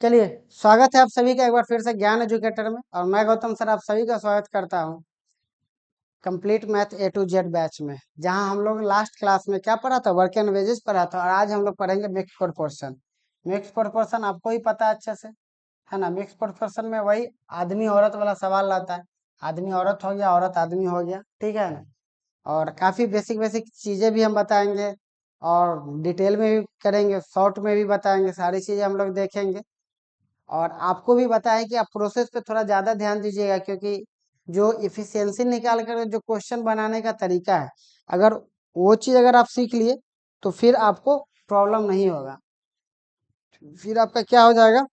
चलिए, स्वागत है आप सभी का एक बार फिर से ज्ञान एजुकेटर में। और मैं गौतम सर आप सभी का स्वागत करता हूं complete math A to Z batch में, जहां हम लोग लास्ट क्लास में क्या पढ़ा था, वर्क एंड वेजेस पढ़ा था। और आज हम लोग पढ़ेंगे मिक्स प्रोपोर्शन। मिक्स प्रोपोर्शन आपको ही पता है अच्छे से, है ना। मिक्स प्रोपोर्शन में वही आदमी औरत वाला सवाल आता है। आदमी औरत हो गया, औरत आदमी हो गया, ठीक है ना। और काफी बेसिक बेसिक चीजें भी हम बताएंगे, और डिटेल में भी करेंगे, शॉर्ट में भी बताएंगे, सारी चीजें हम लोग देखेंगे। और आपको भी बताएं कि आप प्रोसेस पे थोड़ा ज्यादा ध्यान दीजिएगा, क्योंकि जो इफिशियंसी निकाल कर जो क्वेश्चन बनाने का तरीका है, अगर वो चीज अगर आप सीख लिए तो फिर आपको प्रॉब्लम नहीं होगा। फिर आपका क्या हो जाएगा,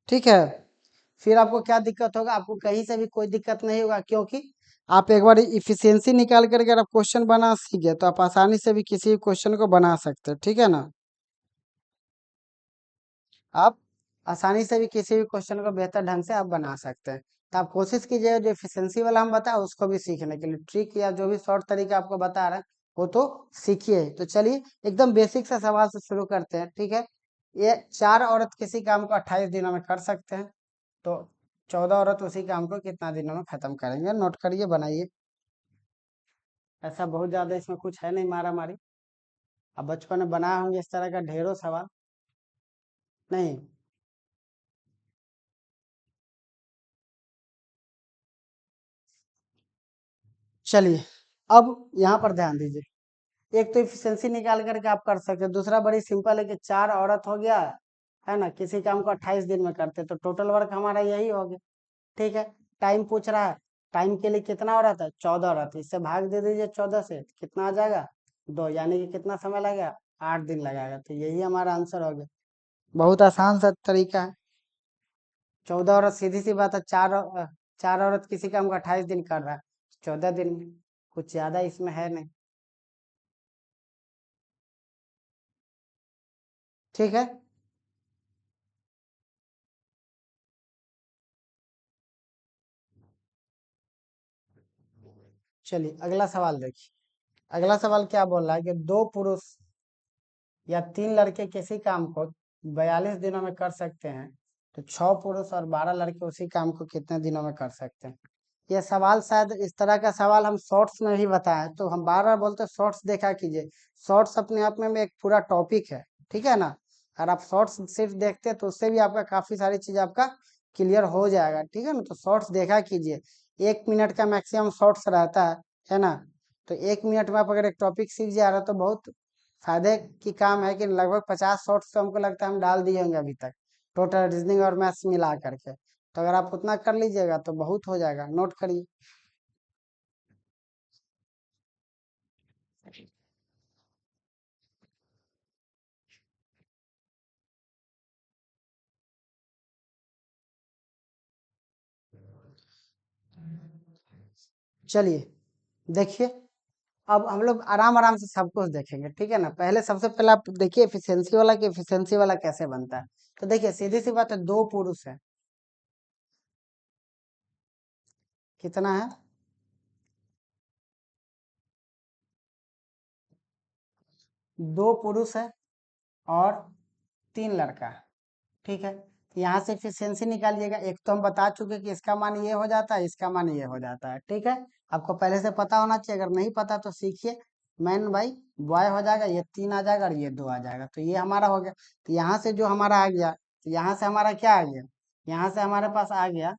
ठीक है। फिर आपको क्या दिक्कत होगा, आपको कहीं से भी कोई दिक्कत नहीं होगा, क्योंकि आप एक बार इफिशियंसी निकाल कर अगर आप क्वेश्चन बना सीख गए तो आप आसानी से भी किसी क्वेश्चन को बना सकते हैं, ठीक है ना। आप आसानी से भी किसी भी क्वेश्चन को बेहतर ढंग से आप बना सकते हैं। तो आप कोशिश कीजिए जो एफिशिएंसी वाला हम बताए उसको भी सीखने के लिए, ट्रिक या जो भी शॉर्ट तरीका आपको बता रहे हैं वो तो सीखिए। तो चलिए एकदम बेसिक सा सवाल से शुरू करते हैं, ठीक है। ये 4 औरत किसी काम को 28 दिनों में कर सकते हैं, तो 14 औरत उसी काम को कितना दिनों में खत्म करेंगे। नोट करिए, बनाइए। ऐसा बहुत ज्यादा इसमें कुछ है नहीं मारा मारी। अब बचपन में बनाए होंगे इस तरह का ढेरों सवाल। नहीं, चलिए अब यहाँ पर ध्यान दीजिए। एक तो इफिशियंसी निकाल करके आप कर सकते हैं, दूसरा बड़ी सिंपल है कि 4 औरत हो गया, है ना, किसी काम को 28 दिन में करते, तो टोटल वर्क हमारा यही हो गया, ठीक है। टाइम पूछ रहा है, टाइम के लिए कितना औरत है, 14 औरत, इससे भाग दे दीजिए 14 से, कितना आ जाएगा 2, यानी कि कितना समय लगेगा, 8 दिन लगेगा। तो यही हमारा आंसर हो गया। बहुत आसान सा तरीका है। 14 औरत, सीधी सी बात है, 4 औरत किसी काम को 28 दिन कर रहा है, 14 दिन में, कुछ ज्यादा इसमें है नहीं, ठीक है। चलिए अगला सवाल देखिए। अगला सवाल क्या बोल रहा है कि 2 पुरुष या 3 लड़के किसी काम को 42 दिनों में कर सकते हैं, तो 6 पुरुष और 12 लड़के उसी काम को कितने दिनों में कर सकते हैं। यह सवाल शायद इस तरह का सवाल हम शॉर्ट्स में भी बताएं, तो हम बार बार बोलते हैं शॉर्ट्स देखा कीजिए। शॉर्ट्स अपने आप में एक पूरा टॉपिक है, ठीक है ना। अगर आप शॉर्ट्स सिर्फ देखते हैं तो उससे भी आपका काफी सारी चीज आपका क्लियर हो जाएगा, ठीक है ना। तो शॉर्ट्स देखा कीजिए, 1 मिनट का मैक्सिमम शॉर्ट्स रहता है ना। तो 1 मिनट में आप अगर एक टॉपिक सीख जा रहे हो तो बहुत फायदे की काम है कि लगभग 50 शॉर्ट्स तो हमको लगता है हम डाल दिए होंगे अभी तक, टोटल रीजनिंग और मैथ्स मिला करके। तो अगर आप उतना कर लीजिएगा तो बहुत हो जाएगा, नोट करिए। चलिए देखिए, अब हम लोग आराम आराम से सब कुछ देखेंगे, ठीक है ना। पहले सबसे पहले आप देखिए एफिशिएंसी वाला कि एफिशिएंसी वाला कैसे बनता है। तो देखिए सीधी सी बात है, 2 पुरुष है, कितना है, 2 पुरुष है और 3 लड़का है, ठीक है। यहाँ से एफिशिएंसी निकालिएगा। एक तो हम बता चुके कि इसका मान ये हो जाता है, इसका मान ये हो जाता है, ठीक है। आपको पहले से पता होना चाहिए, अगर नहीं पता तो सीखिए। मैन बाई बॉय हो जाएगा, ये 3 आ जाएगा और ये 2 आ जाएगा, तो ये हमारा हो गया। तो यहाँ से जो हमारा आ गया, तो यहाँ से हमारा क्या आ गया, यहाँ से हमारे पास आ गया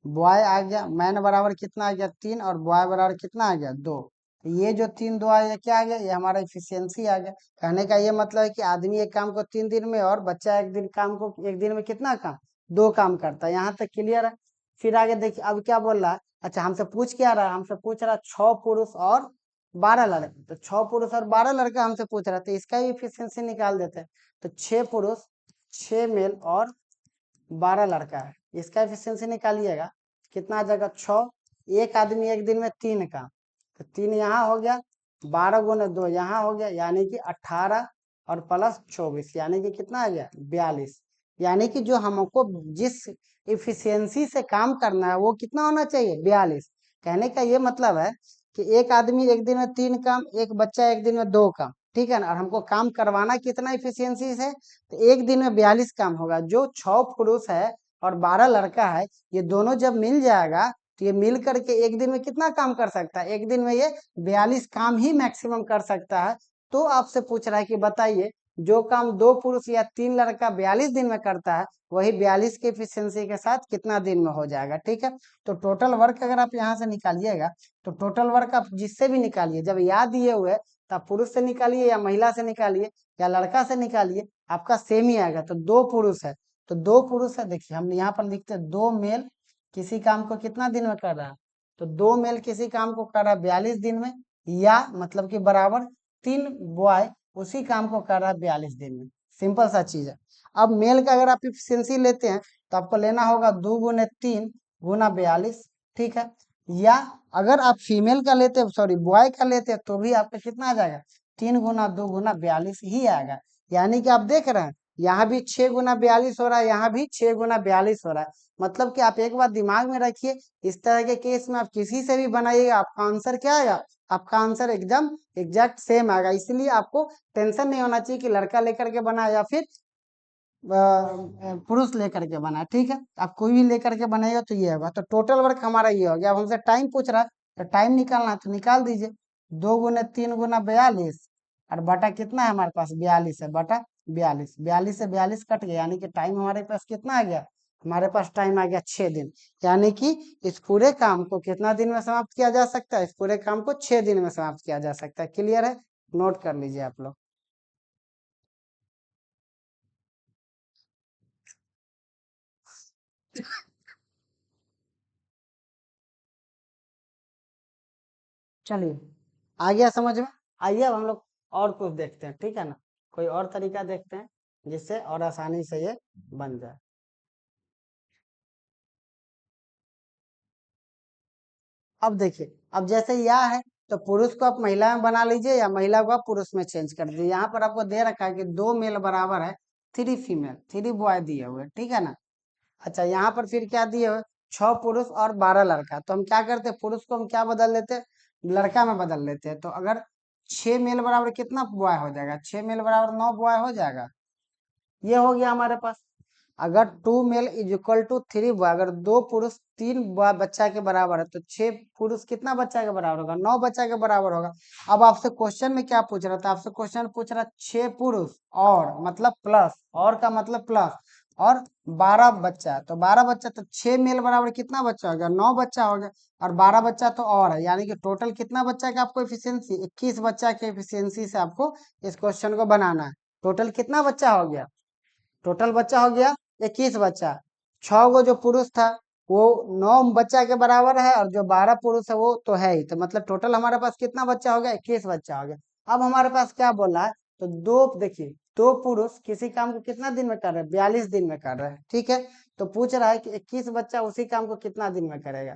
बॉय आ गया। मैन बराबर कितना आ गया 3, और बॉय बराबर कितना आ गया 2। तो ये जो 3 2 आ गया, क्या आ गया, ये हमारा इफिशियंसी आ गया। कहने का ये मतलब है कि आदमी एक काम को 3 दिन में, और बच्चा एक दिन काम को एक दिन में कितना काम, 2 काम करता है। यहाँ तक क्लियर है। फिर आगे देखिए अब क्या बोल रहा है। अच्छा हमसे पूछ क्या रहा है, हमसे पूछ रहा है 6 पुरुष और 12 लड़के। तो 6 पुरुष और 12 लड़के हमसे पूछ रहा है, तो इसका भी इफिशियंसी निकाल देते हैं। तो 6 पुरुष, 6 मेल और 12 लड़का है, इसका एफिशिएंसी निकालिएगा, कितना आ जाएगा 6। एक आदमी एक दिन में 3 काम, तो 3 यहाँ हो गया, 12 गुने 2 यहाँ हो गया, यानी कि 18 और प्लस 24, यानी कि कितना आ गया 42। यानी कि जो हमको जिस इफिशियंसी से काम करना है वो कितना होना चाहिए 42। कहने का ये मतलब है कि एक आदमी एक दिन में 3 काम, एक बच्चा एक दिन में 2 काम, ठीक है ना। और हमको काम करवाना कितना इफिशियंसी से, तो एक दिन में 42 काम होगा। जो 6 पुरुष है और 12 लड़का है, ये दोनों जब मिल जाएगा तो ये मिल करके एक दिन में कितना काम कर सकता है, एक दिन में ये 42 काम ही मैक्सिमम कर सकता है। तो आपसे पूछ रहा है कि बताइए, जो काम 2 पुरुष या 3 लड़का 42 दिन में करता है, वही 42 के एफिशिएंसी के साथ कितना दिन में हो जाएगा, ठीक है। तो टोटल वर्क अगर आप यहाँ से निकालिएगा, तो टोटल वर्क आप जिससे भी निकालिए, जब याद दिए हुए तो आप पुरुष से निकालिए या महिला से निकालिए या लड़का से निकालिए, आपका सेम ही आएगा। तो 2 पुरुष है, तो 2 पुरुष है, देखिए हम यहाँ पर लिखते हैं 2 मेल किसी काम को कितना दिन में कर रहा है, तो 2 मेल किसी काम को कर रहा है 42 दिन में, या मतलब कि बराबर 3 बॉय उसी काम को कर रहा है 42 दिन में। सिंपल सा चीज है। अब मेल का अगर आप इफिशियंसी लेते हैं तो आपको लेना होगा 2 गुने 3 गुना 42, ठीक है। या अगर आप फीमेल का लेते हैं, सॉरी बॉय का लेते हैं, तो भी आपका कितना आ जाएगा, 3 गुना 2 गुना 42 ही आएगा। यानी कि आप देख रहे हैं, यहाँ भी 6 गुना 42 हो रहा है, यहाँ भी 6 गुना 42 हो रहा है। मतलब कि आप एक बात दिमाग में रखिए, इस तरह के केस में आप किसी से भी बनाइएगा, आपका आंसर क्या आएगा, आपका आंसर एकदम एग्जैक्ट सेम आएगा। इसलिए आपको टेंशन नहीं होना चाहिए कि लड़का लेकर के बना या फिर पुरुष लेकर के बना, ठीक है। आप कोई भी लेकर के बनाएगा तो ये होगा। तो टोटल वर्क हमारा ये हो गया। अब हमसे टाइम पूछ रहा है, तो टाइम निकालना है तो निकाल दीजिए। 2 गुने 3 गुना 42 और बटा कितना है हमारे पास, 42 है, बटा 42, 42 से 42 कट गया, यानी कि टाइम हमारे पास कितना आ गया, हमारे पास टाइम आ गया 6 दिन। यानी कि इस पूरे काम को कितना दिन में समाप्त किया जा सकता है, इस पूरे काम को 6 दिन में समाप्त किया जा सकता है। क्लियर है, नोट कर लीजिए आप लोग। चलिए, आ गया समझ में। आइए अब हम लोग और कुछ देखते हैं, ठीक है ना। कोई और तरीका देखते हैं जिससे और आसानी से ये बन जाए। अब देखिए, अब जैसे यह है, तो पुरुष को आप महिला में बना लीजिए या महिला को आप पुरुष में चेंज कर दीजिए। यहाँ पर आपको दे रखा है कि 2 मेल बराबर है 3 फीमेल, 3 बॉय दिए हुए, ठीक है ना। अच्छा, यहाँ पर फिर क्या दिए हुए, 6 पुरुष और 12 लड़का। तो हम क्या करते हैं, पुरुष को हम क्या बदल लेते हैं, लड़का में बदल लेते हैं। तो अगर 6 मेल बराबर कितना बॉय हो जाएगा, 6 मेल बराबर 9 बॉय हो जाएगा। ये हो गया हमारे पास। अगर 2 male is equal to 3 boy, अगर 2 पुरुष 3 बॉय बच्चा के बराबर है, तो 6 पुरुष कितना बच्चा के बराबर होगा, 9 बच्चा के बराबर होगा। अब आपसे क्वेश्चन में क्या पूछ रहा था, आपसे क्वेश्चन पूछ रहा 6 पुरुष और मतलब प्लस, और का मतलब प्लस, और 12 बच्चा, तो 12 बच्चा, तो 6 मेल बराबर कितना बच्चा हो गया, 9 बच्चा हो गया, और 12 बच्चा तो और है, यानी कि टोटल कितना बच्चा का आपको एफिशिएंसी, 21 बच्चा के एफिशिएंसी से आपको इस क्वेश्चन को बनाना है। टोटल कितना बच्चा हो गया, टोटल बच्चा हो गया 21 बच्चा। 6 गो जो पुरुष था वो 9 बच्चा के बराबर है, और जो 12 पुरुष है वो तो है ही, तो मतलब टोटल हमारे पास कितना बच्चा हो गया, 21 बच्चा हो गया। अब हमारे पास क्या बोल रहा है, तो दो, देखिए 2 पुरुष किसी काम को कितना दिन में कर रहे हैं, 42 दिन में कर रहे हैं, ठीक है। तो पूछ रहा है कि 21 बच्चा उसी काम को कितना दिन में करेगा।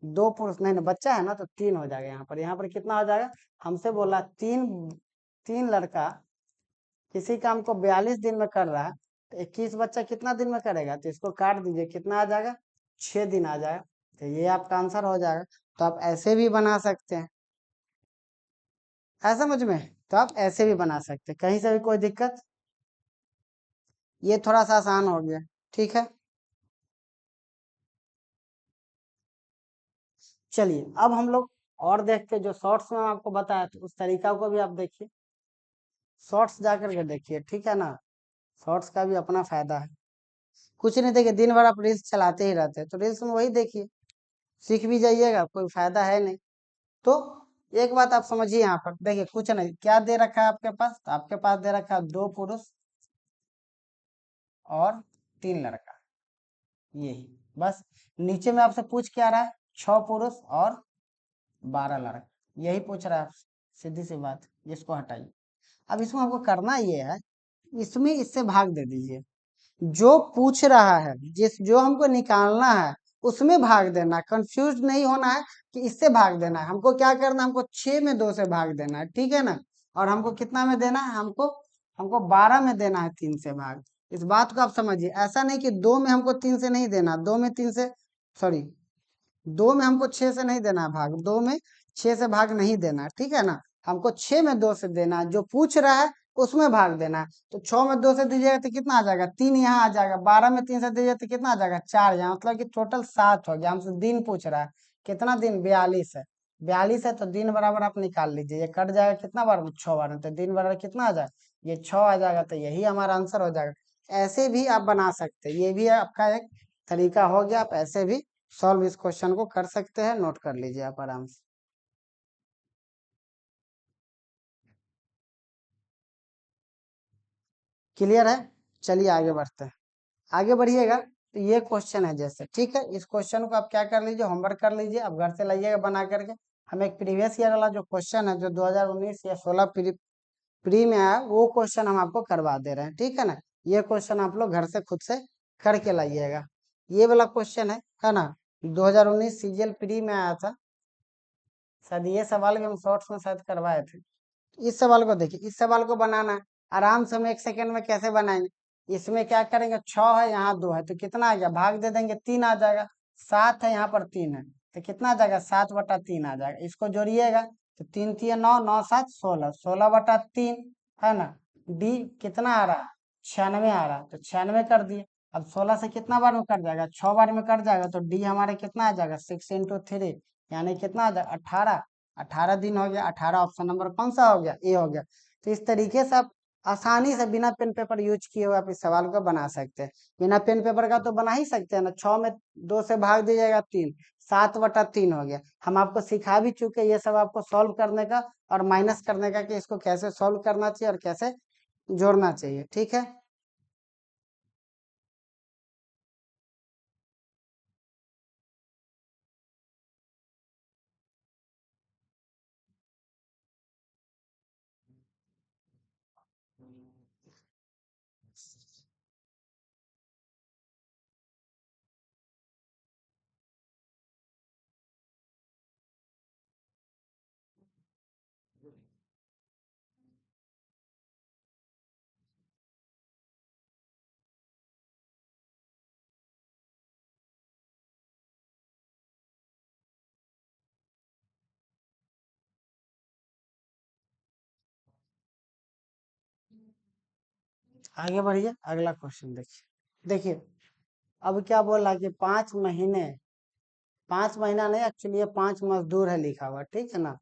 2 पुरुष नहीं ना, बच्चा है ना, तो 3 हो जाएगा। यहाँ पर कितना हो जाएगा, हमसे बोला 3 लड़का किसी काम को 42 दिन में कर रहा है, तो 21 बच्चा कितना दिन में करेगा, तो इसको काट दीजिए, कितना आ जाएगा, 6 दिन आ जाएगा। तो ये आपका आंसर हो जाएगा। तो आप ऐसे भी बना सकते हैं, ऐसा समझ में, तो आप ऐसे भी बना सकते हैं, कहीं से भी कोई दिक्कत। ये थोड़ा सा आसान हो गया, ठीक है। चलिए, अब हम लोग और देखते हैं, जो शॉर्ट्स में आपको बताया तो उस तरीका को भी आप देखिए, शॉर्ट्स जाकर के देखिए, ठीक है ना। शॉर्ट्स का भी अपना फायदा है। कुछ नहीं, देखिए दिन भर आप रील्स चलाते ही रहते हैं, तो रील्स में वही देखिए, सीख भी जाइएगा, कोई फायदा है नहीं। तो एक बात आप समझिए, यहाँ पर देखिए कुछ नहीं, क्या दे रखा है आपके पास, तो आपके पास दे रखा है 2 पुरुष और 3 लड़का, यही बस। नीचे में आपसे पूछ क्या रहा है, 6 पुरुष और 12 लड़का, यही पूछ रहा है। सीधी सी बात, जिसको हटाइए। अब इसमें आपको करना ये है, इसमें इससे भाग दे दीजिए। जो पूछ रहा है, जिस जो हमको निकालना है उसमें भाग देना, कंफ्यूज नहीं होना है कि इससे भाग देना है। हमको क्या करना है, हमको 6 में 2 से भाग देना है, ठीक है ना। और हमको कितना में देना है, हमको हमको 12 में देना है 3 से भाग। इस बात को आप समझिए, ऐसा नहीं कि 2 में हमको 3 से नहीं देना, 2 में 3 से, सॉरी, दो में हमको 6 से नहीं देना है भाग, दो में 6 से भाग नहीं देना है, ठीक है ना। हमको 6 में 2 से देना है, जो पूछ रहा है उसमें भाग देना है। तो 6 में 2 से दीजिएगा तो कितना आ जाएगा, 3 यहाँ आ जाएगा। 12 में 3 से दीजिएगा तो कितना आ जाएगा, 4 यहाँ, मतलब कि टोटल 7 हो गया। हमसे दिन पूछ रहा है, कितना दिन, 42 है। 42 है तो दिन बराबर आप निकाल लीजिए, ये कट जाएगा कितना बार में, 6 बार में, तो दिन बराबर कितना आ जाएगा, ये 6 आ जाएगा। तो यही हमारा आंसर हो जाएगा। ऐसे भी आप बना सकते हैं, ये भी आपका एक तरीका हो गया। आप ऐसे भी सॉल्व इस क्वेश्चन को कर सकते हैं, नोट कर लीजिए आप आराम से। क्लियर है, चलिए आगे बढ़ते हैं। आगे बढ़िएगा तो ये क्वेश्चन है जैसे, ठीक है, इस क्वेश्चन को आप क्या कर लीजिए, होमवर्क कर लीजिए, आप घर से लाइएगा बना करके। हम एक प्रीवियस ईयर वाला जो क्वेश्चन है, जो 2019 या 16 प्री में आया, वो क्वेश्चन हम आपको करवा दे रहे हैं, ठीक है ना। ये क्वेश्चन आप लोग घर से खुद से करके लाइएगा। ये वाला क्वेश्चन है ना, 2019 सीजीएल प्री में आया था। शायद ये सवाल भी हम शॉर्ट्स में शायद करवाए थे। इस सवाल को देखिए, इस सवाल को बनाना है आराम से, हम 1 सेकंड में कैसे बनाएंगे। इसमें क्या करेंगे, 6 है यहाँ 2 है तो कितना आ गया, भाग दे देंगे, 3 आ जाएगा। 7 है यहाँ पर 3 है तो कितना आ जाएगा, 7/3 आ जाएगा। इसको जोड़िएगा तो 3 3 9, 9 7 16, 16/3 है ना। डी कितना आ रहा है, 96 आ रहा है, तो 96 कर दिए। अब 16 से कितना बार में कट जाएगा, 6 बार में कट जाएगा, तो डी हमारे कितना आ जाएगा, 6 × 3, यानी कितना आ जाएगा, 18। 18 दिन हो गया, 18 ऑप्शन नंबर कौन सा हो गया, ए हो गया। तो इस तरीके से आप आसानी से बिना पेन पेपर यूज किए हुए आप इस सवाल को बना सकते हैं। बिना पेन पेपर का तो बना ही सकते हैं ना। 6 में 2 से भाग दीजिएगा 3, 7/3 हो गया। हम आपको सिखा भी चुके ये सब आपको सॉल्व करने का और माइनस करने का, कि इसको कैसे सॉल्व करना चाहिए और कैसे जोड़ना चाहिए, ठीक है। आगे बढ़िए, अगला क्वेश्चन देखिए। देखिए अब क्या बोल रहा है कि 5 महीने, 5 महीना नहीं, एक्चुअली ये 5 मजदूर है लिखा हुआ, ठीक है ना।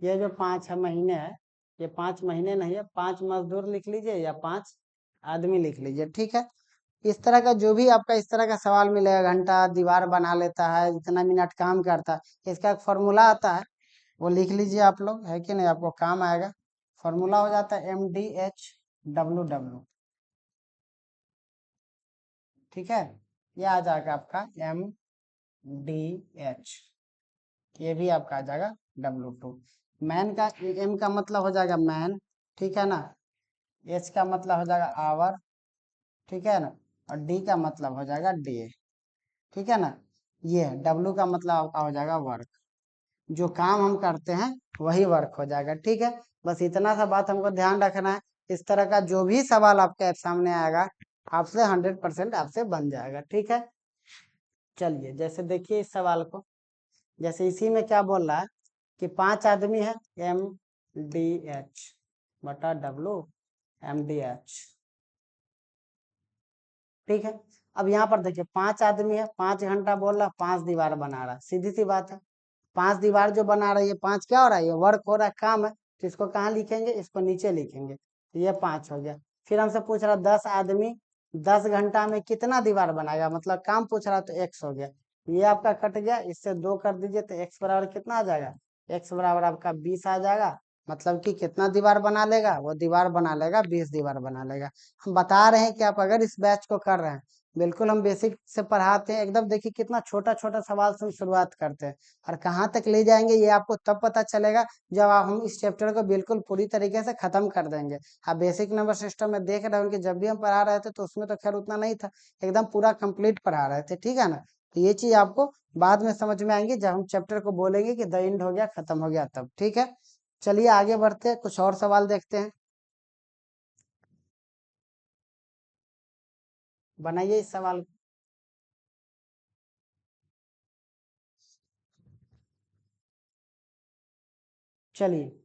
ये जो 5 महीने है, ये 5 महीने नहीं है, 5 मजदूर लिख लीजिए या 5 आदमी लिख लीजिए, ठीक है। इस तरह का जो भी आपका इस तरह का सवाल मिलेगा, घंटा दीवार बना लेता है, इतना मिनट काम करता है, इसका एक फॉर्मूला आता है, वो लिख लीजिए आप लोग, है कि नहीं, आपको काम आएगा। फॉर्मूला हो जाता है MDH WW, ठीक है। ये आ जाएगा आपका MDH, ये भी आपका आ जाएगा W2। मैन का M का मतलब हो जाएगा मैन, ठीक है ना। H का मतलब हो जाएगा आवर, ठीक है ना। और D का मतलब हो जाएगा डे, ठीक है ना। ये W का मतलब आपका हो जाएगा वर्क, जो काम हम करते हैं वही वर्क हो जाएगा, ठीक है। बस इतना सा बात हमको ध्यान रखना है। इस तरह का जो भी सवाल आपके सामने आएगा, आपसे 100% आपसे बन जाएगा, ठीक है। चलिए जैसे देखिए इस सवाल को, जैसे इसी में क्या बोल रहा है कि 5 आदमी है, MDH/W, MDH, ठीक है। अब यहाँ पर देखिए 5 आदमी है, 5 घंटा बोल रहा है, 5 दीवार बना रहा है, सीधी सी बात है। 5 दीवार जो बना रहा है, ये 5 क्या हो रहा है, ये वर्क हो रहा है, काम है, तो इसको कहाँ लिखेंगे, इसको नीचे लिखेंगे, तो ये 5 हो गया। फिर हमसे पूछ रहा 10 आदमी 10 घंटा में कितना दीवार बनाएगा, मतलब काम पूछ रहा, तो x हो गया। ये आपका कट गया, इससे 2 कर दीजिए तो x बराबर कितना आ जाएगा, x बराबर आपका 20 आ जाएगा। मतलब कि कितना दीवार बना लेगा, वो दीवार बना लेगा, 20 दीवार बना लेगा। हम बता रहे हैं कि आप अगर इस बैच को कर रहे हैं, बिल्कुल हम बेसिक से पढ़ाते हैं एकदम। देखिए कितना छोटा छोटा सवाल से हम शुरुआत करते हैं, और कहाँ तक ले जाएंगे ये आपको तब पता चलेगा जब हम इस चैप्टर को बिल्कुल पूरी तरीके से खत्म कर देंगे। आप बेसिक नंबर सिस्टम में देख रहे होंगे, जब भी हम पढ़ा रहे थे तो उसमें तो खैर उतना नहीं था, एकदम पूरा कंप्लीट पढ़ा रहे थे, ठीक है ना। तो ये चीज आपको बाद में समझ में आएंगी, जब हम चैप्टर को बोलेंगे कि द एंड हो गया, खत्म हो गया, तब, ठीक है। चलिए आगे बढ़ते हैं, कुछ और सवाल देखते हैं। बनाइए इस सवाल। चलिए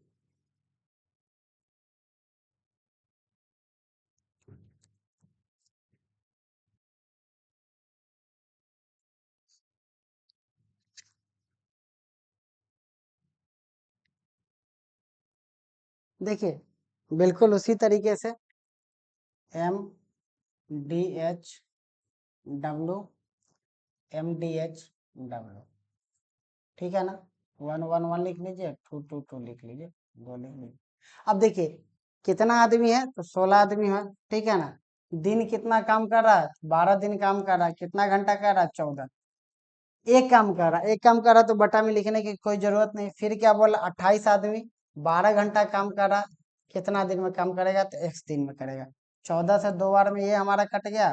देखिए, बिल्कुल उसी तरीके से M D H W M D H W, ठीक है ना। 1 1 1 लिख लीजिए, 2 2 2 लिख लीजिए, 2 लिख लीजिए। अब देखिए कितना आदमी है, तो 16 आदमी है, ठीक है ना। दिन कितना काम कर रहा है, 12 दिन काम कर रहा है, कितना घंटा कर रहा है, 14। एक काम कर रहा है, एक काम कर रहा है तो बटा में लिखने की कोई जरूरत नहीं। फिर क्या बोला, 28 आदमी 12 घंटा काम कर रहा है, कितना दिन में काम करेगा, तो x दिन में करेगा। 14 से 2 बार में ये हमारा कट गया,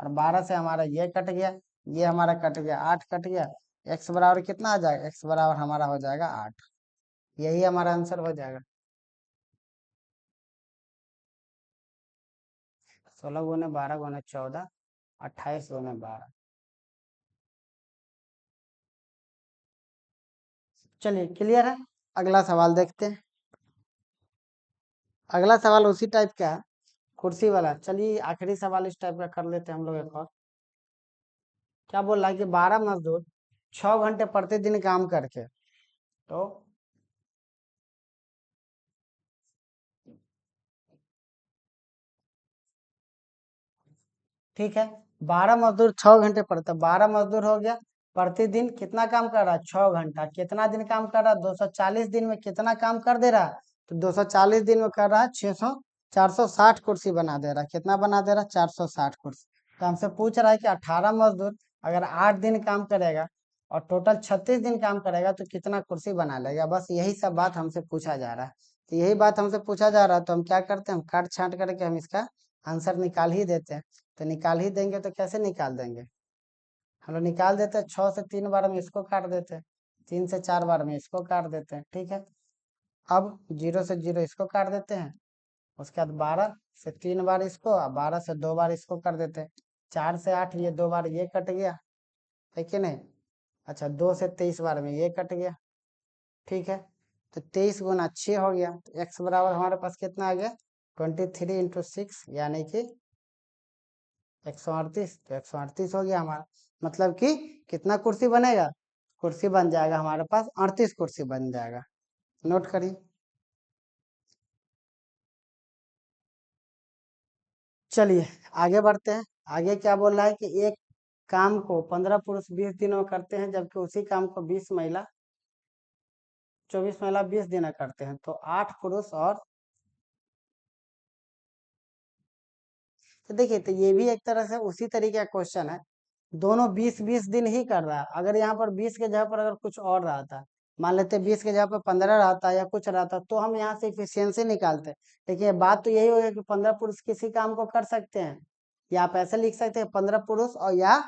और 12 से हमारा ये कट गया, ये हमारा कट गया, 8 कट गया। x बराबर कितना आ जाएगा, x बराबर हमारा हो जाएगा 8। यही हमारा आंसर हो जाएगा। 16 × 12 × 14, 28 × 12। चलिए क्लियर है। अगला सवाल देखते हैं। अगला सवाल उसी टाइप का है, कुर्सी वाला। चलिए आखिरी सवाल इस टाइप का कर लेते हैं हम लोग एक और। क्या बोल रहा है कि 12 मजदूर 6 घंटे प्रतिदिन काम करके, तो ठीक है, 12 मजदूर 6 घंटे पर, तो 12 मजदूर हो गया, प्रतिदिन कितना काम कर रहा है, 6 घंटा। कितना दिन काम कर रहा है, 240 दिन में कितना काम कर दे रहा है, तो 240 दिन में कर रहा है 600, 460 कुर्सी बना दे रहा है। कितना बना दे रहा है, 460 कुर्सी। तो हमसे पूछ रहा है कि 18 मजदूर अगर 8 दिन काम करेगा और टोटल 36 दिन काम करेगा तो कितना कुर्सी बना लेगा। बस यही सब बात हमसे पूछा जा रहा है। तो यही बात हमसे पूछा जा रहा है, तो हम क्या करते हैं, हम काट छांट करके हम इसका आंसर निकाल ही देते हैं। तो निकाल ही देंगे, तो कैसे निकाल देंगे, हम लोग निकाल देते हैं। 6 से 3 बार में इसको काट देते हैं, 3 से 4 बार में इसको काट देते हैं, ठीक है। अब 0 से 0 इसको काट देते हैं, उसके बाद 12 से 3 बार इसको, और 12 से 2 बार इसको कर देते हैं। 4 से 8 ये 2 बार ये कट गया, है कि नहीं। अच्छा, 2 से 23 बार में ये कट गया, ठीक है। तो 23 × 6 हो गया, तो x बराबर हमारे पास कितना आ गया, 23 × 6, यानी कि 138। तो 138 हो गया हमारा, मतलब कि कितना कुर्सी बनेगा, कुर्सी बन जाएगा हमारे पास 38 कुर्सी बन जाएगा। नोट करिए। चलिए आगे बढ़ते हैं। आगे क्या बोल रहा है कि एक काम को 15 पुरुष 20 दिनों में करते हैं, जबकि उसी काम को 20 महिला 24 महिला 20 दिन में करते हैं, तो 8 पुरुष और, तो देखिए, तो ये भी एक तरह से उसी तरीके का क्वेश्चन है। दोनों 20 20 दिन ही कर रहा है। अगर यहाँ पर 20 के जगह पर अगर कुछ और रहता, मान लेते 20 के जगह पर 15 रहता या कुछ रहता, तो हम यहाँ से इफिशियंसी निकालते। देखिए बात तो यही हो गया कि 15 पुरुष किसी काम को कर सकते हैं, या आप ऐसे लिख सकते हैं 15 पुरुष और या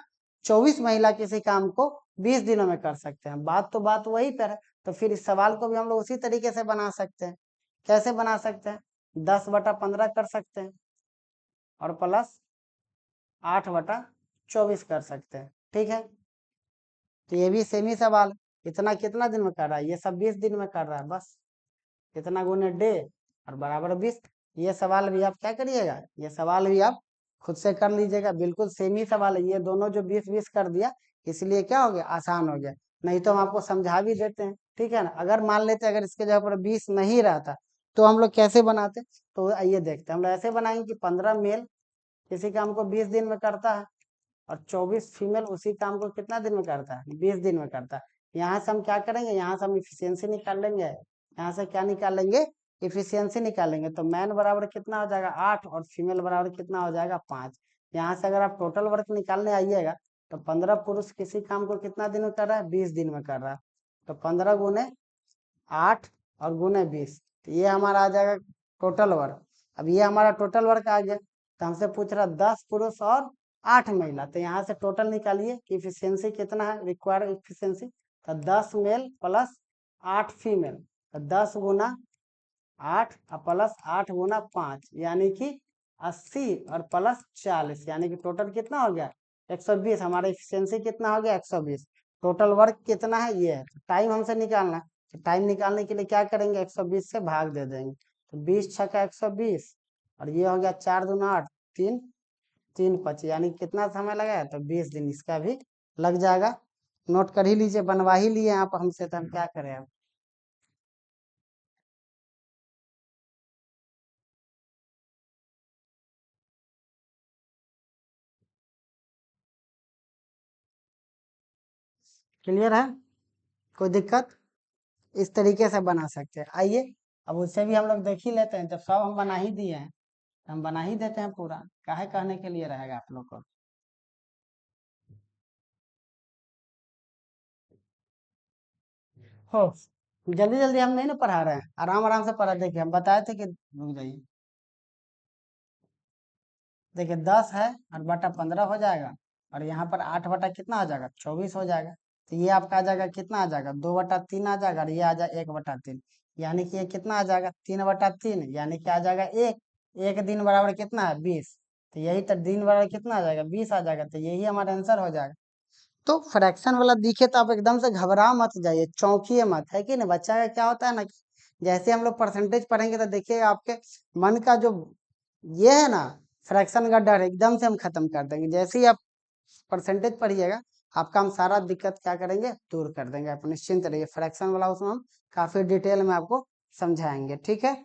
24 महिला किसी काम को 20 दिनों में कर सकते हैं। बात तो बात वही पर है। तो फिर इस सवाल को भी हम लोग उसी तरीके से बना सकते हैं। कैसे बना सकते हैं, 10/15 कर सकते हैं, और प्लस 8/24 कर सकते हैं, ठीक है। तो ये भी सेम ही सवाल है। इतना कितना दिन में कर रहा है, ये सब 20 दिन में कर रहा है, बस इतना गुने डे और बराबर 20। ये सवाल भी आप क्या करिएगा, ये सवाल भी आप खुद से कर लीजिएगा। बिल्कुल सेम ही सवाल है, ये दोनों जो 20 20 कर दिया, इसलिए क्या हो गया, आसान हो गया। नहीं तो हम आपको समझा भी देते हैं, ठीक है ना। अगर मान लेते अगर इसके जगह पर 20 नहीं रहता, तो हम लोग कैसे बनाते, तो आइए देखते हैं। हम लोग ऐसे बनाएंगे कि 15 मेल किसी काम को 20 दिन में करता है, और 24 फीमेल उसी काम को कितना दिन में करता है, 20 दिन में करता है। यहाँ से हम क्या करेंगे, यहाँ से हम इफिशियंसी निकाल लेंगे। यहाँ से क्या निकालेंगे, इफिशियंसी निकालेंगे। तो मैन बराबर कितना हो जाएगा 8, और फीमेल बराबर कितना हो जाएगा 5। यहाँ से अगर आप टोटल वर्क निकालने आइएगा, तो 15 पुरुष किसी काम को कितना दिन में कर रहा है, 20 दिन में कर रहा है। तो 15 गुने 8 और गुने 20, तो ये हमारा आ जाएगा टोटल वर्क। अब ये हमारा टोटल वर्क आ गया। तो हमसे पूछ रहा 10 पुरुष और 8 महिला, तो यहाँ से टोटल निकालिए कि इफिशियंसी कितना है, रिक्वायर्ड इफिशियंसी। तो 10 मेल प्लस 8 फीमेल, तो 10 गुना 8 और प्लस 8 गुना 5, यानी कि 80 और प्लस 40, यानी कि टोटल कितना हो गया 120। हमारा इफिशियंसी कितना हो गया 120। टोटल वर्क कितना है, ये है। टाइम हमसे निकालना है, तो टाइम निकालने के लिए क्या करेंगे, 120 से भाग दे देंगे, तो 20 छक्का 120, और ये हो गया 4 दूना 8, 3 3 5, यानी कितना समय लगा है, तो 20 दिन इसका भी लग जाएगा। नोट कर ही लीजिए, बनवा ही लिए आप हमसे, तो हम क्या करें अब। क्लियर है, कोई दिक्कत, इस तरीके से बना सकते हैं। आइए अब उससे भी हम लोग देख ही लेते हैं, जब सब हम बना ही दिए हैं तो हम बना ही देते हैं पूरा, काहे कहने के लिए रहेगा आप लोग को। हो, जल्दी जल्दी हम नहीं ना पढ़ा रहे हैं, आराम आराम से पढ़ा, देखिए हम बताए थे कि रुक जाइए, देखिए 10 है और बटा 15 हो जाएगा, और यहाँ पर 8 बटा कितना आ जाएगा, 24 हो जाएगा। तो ये आपका आ जाएगा, कितना आ जाएगा, 2/3 आ जाएगा, और ये आ जाएगा 1/3, यानी कि ये कितना आ जाएगा, 3/3, यानी कि आ जाएगा एक। एक दिन बराबर कितना है, 20, तो यही तो दिन बराबर कितना आ जाएगा, 20 आ जाएगा, तो यही हमारा आंसर हो जाएगा। तो फ्रैक्शन वाला दिखे तो आप एकदम से घबरा मत जाइए, चौंकिए मत, है कि नहीं। बच्चा का क्या होता है ना कि जैसे हम लोग परसेंटेज पढ़ेंगे तो देखिएगा आपके मन का जो ये है ना, फ्रैक्शन का डर एकदम से हम खत्म कर देंगे। जैसे ही आप परसेंटेज पढ़िएगा, आपका हम सारा दिक्कत क्या करेंगे, दूर कर देंगे। आप निश्चिंत रहिए, फ्रैक्शन वाला उसमें हम काफी डिटेल में आपको समझाएंगे, ठीक है।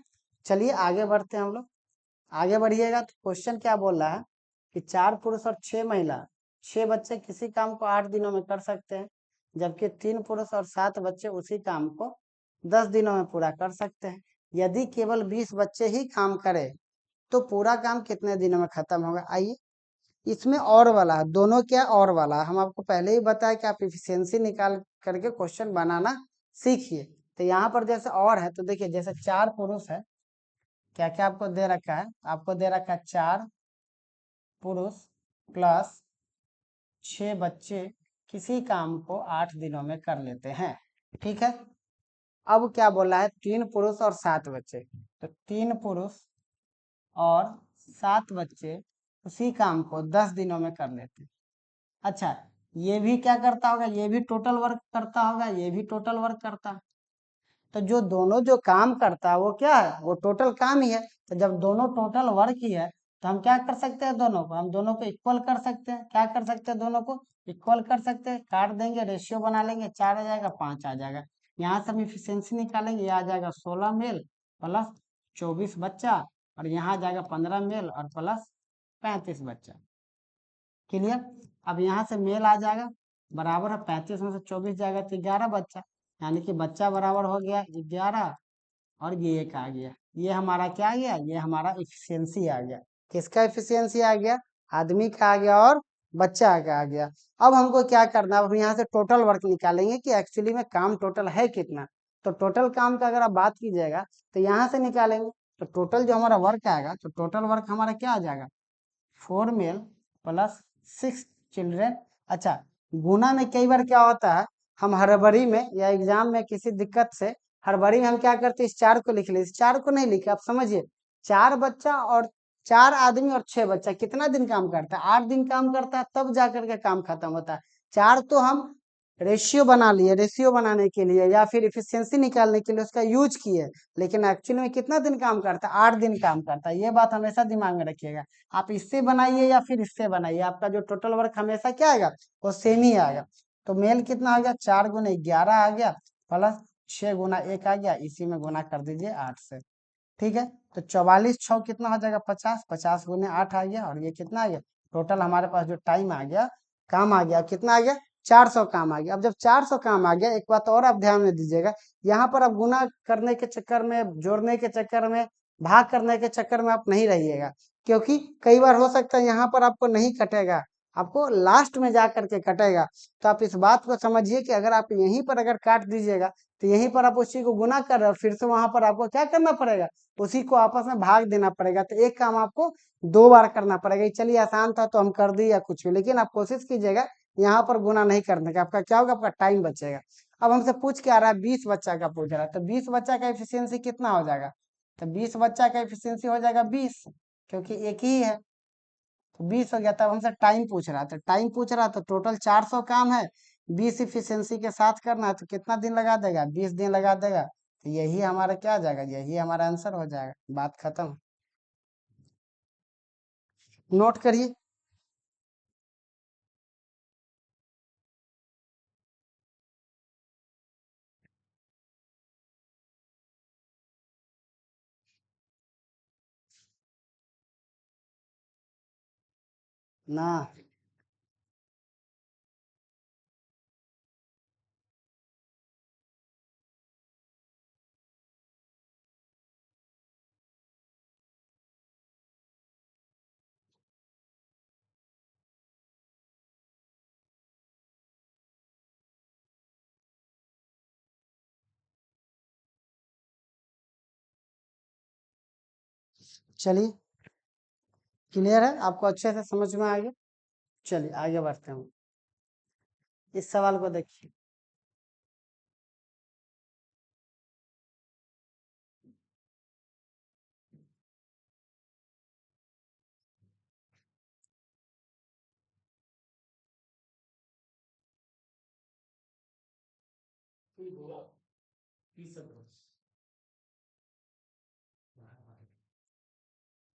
चलिए आगे बढ़ते हैं हम लोग। आगे बढ़िएगा तो क्वेश्चन क्या बोल रहा है कि 4 पुरुष और 6 महिला, 6 बच्चे किसी काम को 8 दिनों में कर सकते हैं, जबकि 3 पुरुष और 7 बच्चे उसी काम को 10 दिनों में पूरा कर सकते हैं। यदि केवल 20 बच्चे ही काम करें तो पूरा काम कितने दिनों में खत्म होगा। आइए, इसमें और वाला है, दोनों क्या और वाला है, हम आपको पहले ही बताया कि आप इफिशियंसी निकाल करके क्वेश्चन बनाना सीखिए। तो यहाँ पर जैसे और है, तो देखिए जैसे 4 पुरुष है, क्या क्या आपको दे रखा है, आपको दे रखा है 4 पुरुष प्लस 6 बच्चे किसी काम को 8 दिनों में कर लेते हैं, ठीक है। अब क्या बोला है, 3 पुरुष और 7 बच्चे, तो 3 पुरुष और 7 बच्चे उसी काम को 10 दिनों में कर लेते हैं। अच्छा, ये भी क्या करता होगा, ये भी टोटल वर्क करता होगा, ये भी टोटल वर्क करता है। तो जो दोनों जो काम करता है वो क्या है, वो टोटल काम ही है। तो जब दोनों टोटल वर्क ही है, तो हम क्या कर सकते हैं, दोनों को हम दोनों को इक्वल कर सकते हैं। क्या कर सकते हैं, दोनों को इक्वल कर सकते हैं, काट देंगे, रेशियो बना लेंगे, 4 आ जाएगा, 5 आ जाएगा। यहाँ से हम इफिशियंसी निकालेंगे, ये आ जाएगा 16 मेल प्लस 24 बच्चा, और यहाँ आ जाएगा 15 मेल और प्लस 35 बच्चा। क्लियर। अब यहाँ से मेल आ जाएगा, बराबर है 35 में से 24 जाएगा तो 11 बच्चा, यानी कि बच्चा बराबर हो गया 11, और ये एक आ गया। ये हमारा क्या आ गया, ये हमारा इफिशियंसी आ गया। किसका इफिशियंसी आ गया, आदमी का आ गया और बच्चा का आ गया। अब हमको क्या करना है, अब यहाँ से टोटल वर्क निकालेंगे कि एक्चुअली में काम टोटल है कितना। तो टोटल काम का अगर आप बात कीजिएगा तो यहाँ से निकालेंगे, तो टोटल जो हमारा वर्क आएगा, तो टोटल वर्क हमारा क्या आ जाएगा, 4 मेल प्लस 6 चिल्ड्रेन। अच्छा, गुना में कई बार क्या होता है, हम हड़बड़ी में या एग्जाम में किसी दिक्कत से हड़बड़ी में हम क्या करते हैं, इस 4 को लिख ले, इस 4 को नहीं लिखे, आप समझिए 4 बच्चा और 4 आदमी और 6 बच्चा कितना दिन काम करता है, 8 दिन काम करता है, तब जाकर के काम खत्म होता है। 4 तो हम रेशियो बना लिए, रेशियो बनाने के लिए या फिर इफिशियंसी निकालने के लिए उसका यूज किए, लेकिन एक्चुअली में कितना दिन काम करता है, 8 दिन काम करता है। ये बात हमेशा दिमाग में रखिएगा। आप इससे बनाइए या फिर इससे बनाइए, आपका जो टोटल वर्क हमेशा क्या आएगा, वो सेम ही आएगा। तो मेल कितना आ गया, 4 गुना 11 आ गया प्लस 6 गुना 1 आ गया, इसी में गुना कर दीजिए 8 से, ठीक है। तो 44 6 कितना हो जाएगा, 50, 50 गुने 8 आ गया, और ये कितना आ गया, टोटल हमारे पास जो टाइम आ गया, काम आ गया, कितना आ गया, 400 काम आ गया। अब जब 400 काम आ गया, एक बात और आप ध्यान में दीजिएगा, यहाँ पर आप गुना करने के चक्कर में, जोड़ने के चक्कर में, भाग करने के चक्कर में आप नहीं रहिएगा, क्योंकि कई बार हो सकता है यहाँ पर आपको नहीं कटेगा, आपको लास्ट में जा करके कटेगा। तो आप इस बात को समझिए कि अगर आप यहीं पर अगर काट दीजिएगा, तो यहीं पर आप उसी को गुना कर रहे हो, फिर से वहां पर आपको क्या करना पड़ेगा, उसी को आपस में भाग देना पड़ेगा। तो एक काम आपको 2 बार करना पड़ेगा। चलिए आसान था तो हम कर दिए या कुछ भी, लेकिन आप कोशिश कीजिएगा यहाँ पर गुना नहीं करने का, आपका क्या होगा, आपका टाइम बचेगा। अब हमसे पूछ के आ रहा है 20 बच्चा का पूछ रहा है, तो 20 बच्चा का एफिशिएंसी कितना हो जाएगा, तो 20 बच्चा का एफिशिएंसी हो जाएगा 20, क्योंकि एक ही है, तो 20 हो गया। तब हमसे टाइम पूछ रहा था, टाइम पूछ रहा तो टोटल 400 काम है, 20 इफिशियंसी के साथ करना है तो कितना दिन लगा देगा, 20 दिन लगा देगा। तो यही हमारा क्या आ जाएगा, यही हमारा आंसर हो जाएगा, बात खत्म। नोट करिए। ना चलिए, क्लियर है आपको, अच्छे से समझ में आ गया। चलिए आगे बढ़ते हैं, इस सवाल को देखिए।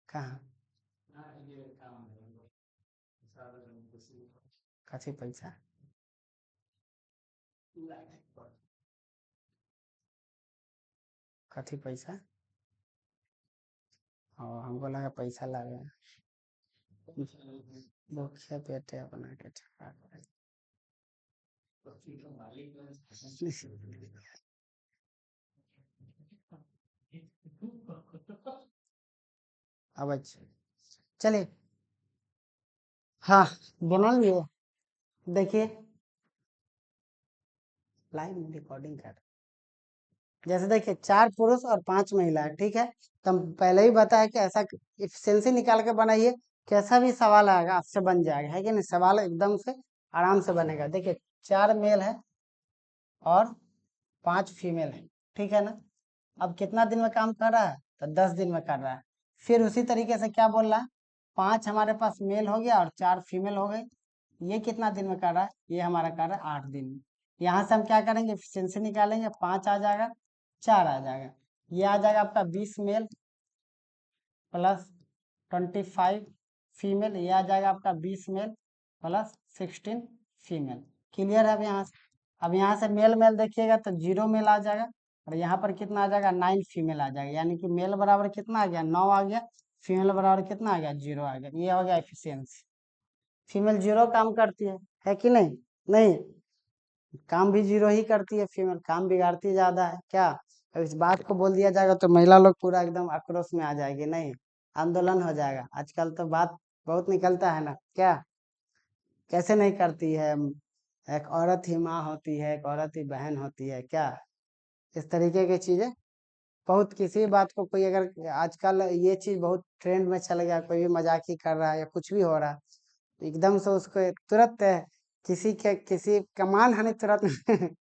कहाँ कथी पैसा, कथी पैसा, और हमको लगा पैसा लगे। भूखे पेटे अपना के ठका करे। अब अच्छा, चलिए, हाँ बना लिए। देखिए लाइव रिकॉर्डिंग कर, जैसे देखिए 4 पुरुष और 5 महिला है, ठीक है। तो हम पहले ही बताया कि ऐसा इफिशियंसी निकाल के बनाइए, कैसा भी सवाल आएगा आपसे बन जाएगा, है कि नहीं, सवाल एकदम से आराम से बनेगा। देखिए 4 मेल है और 5 फीमेल है, ठीक है ना। अब कितना दिन में काम कर रहा है, तो 10 दिन में कर रहा है। फिर उसी तरीके से क्या बोल रहा है, 5 हमारे पास मेल हो गया और 4 फीमेल हो गई। ये कितना दिन में कर रहा है, ये हमारा कर रहा है 8 दिन में। यहाँ से हम क्या करेंगे, एफिशिएंसी निकालेंगे, 5 आ जाएगा, 4 आ जाएगा, ये आ जाएगा आपका 20 मेल प्लस 25 फीमेल, ये आ जाएगा आपका 20 मेल प्लस 16 फीमेल। क्लियर है। अब यहाँ से, अब यहाँ से मेल मेल देखिएगा तो 0 मेल आ जाएगा, और यहाँ पर कितना आ जाएगा, 9 फीमेल आ जाएगा, यानी कि मेल बराबर कितना आ गया, 9 आ गया, फीमेल बराबर कितना आ गया, 0 आ गया। ये हो गया एफिशिएंसी। फीमेल 0 काम करती है कि नहीं, नहीं, काम भी 0 ही करती है फीमेल, काम बिगाड़ती ज्यादा है क्या। अब इस बात को बोल दिया जाएगा तो महिला लोग पूरा एकदम आक्रोश में आ जाएगी, नहीं, आंदोलन हो जाएगा। आजकल तो बात बहुत निकलता है ना क्या, कैसे नहीं करती है। एक औरत ही माँ होती है, एक औरत ही बहन होती है क्या, इस तरीके की चीजें बहुत, किसी बात को कोई अगर आजकल ये चीज बहुत ट्रेंड में चल गया, कोई भी मजाक ही कर रहा है या कुछ भी हो रहा है, तो एकदम से उसको तुरंत किसी का मान हानि तुरंत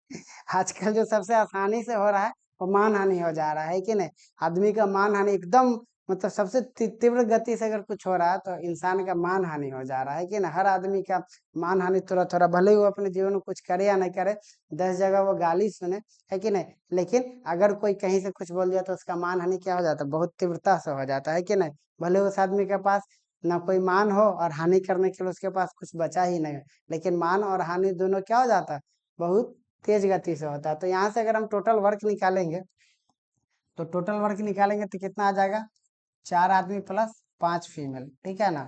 आजकल जो सबसे आसानी से हो रहा है वो मान हानि हो जा रहा है कि नहीं। आदमी का मान हानि एकदम, मतलब सबसे तीव्र गति से अगर कुछ हो रहा है तो इंसान का मान हानि हो जा रहा है कि ना। हर आदमी का मान हानि तुरंत हो रहा है, भले ही वो अपने जीवन में कुछ करे या नहीं करे, 10 जगह वो गाली सुने, है कि नहीं, लेकिन अगर कोई कहीं से कुछ बोल दिया तो उसका मान हानि क्या हो जाता है, बहुत तीव्रता से हो जाता है कि नहीं। भले उस आदमी के पास ना कोई मान हो और हानि करने के लिए उसके पास कुछ बचा ही नहीं, लेकिन मान और हानि दोनों क्या हो जाता है, बहुत तेज गति से होता है। तो यहाँ से अगर हम टोटल वर्क निकालेंगे, तो टोटल वर्क निकालेंगे तो कितना आ जाएगा, 4 आदमी प्लस 5 फीमेल, ठीक है ना।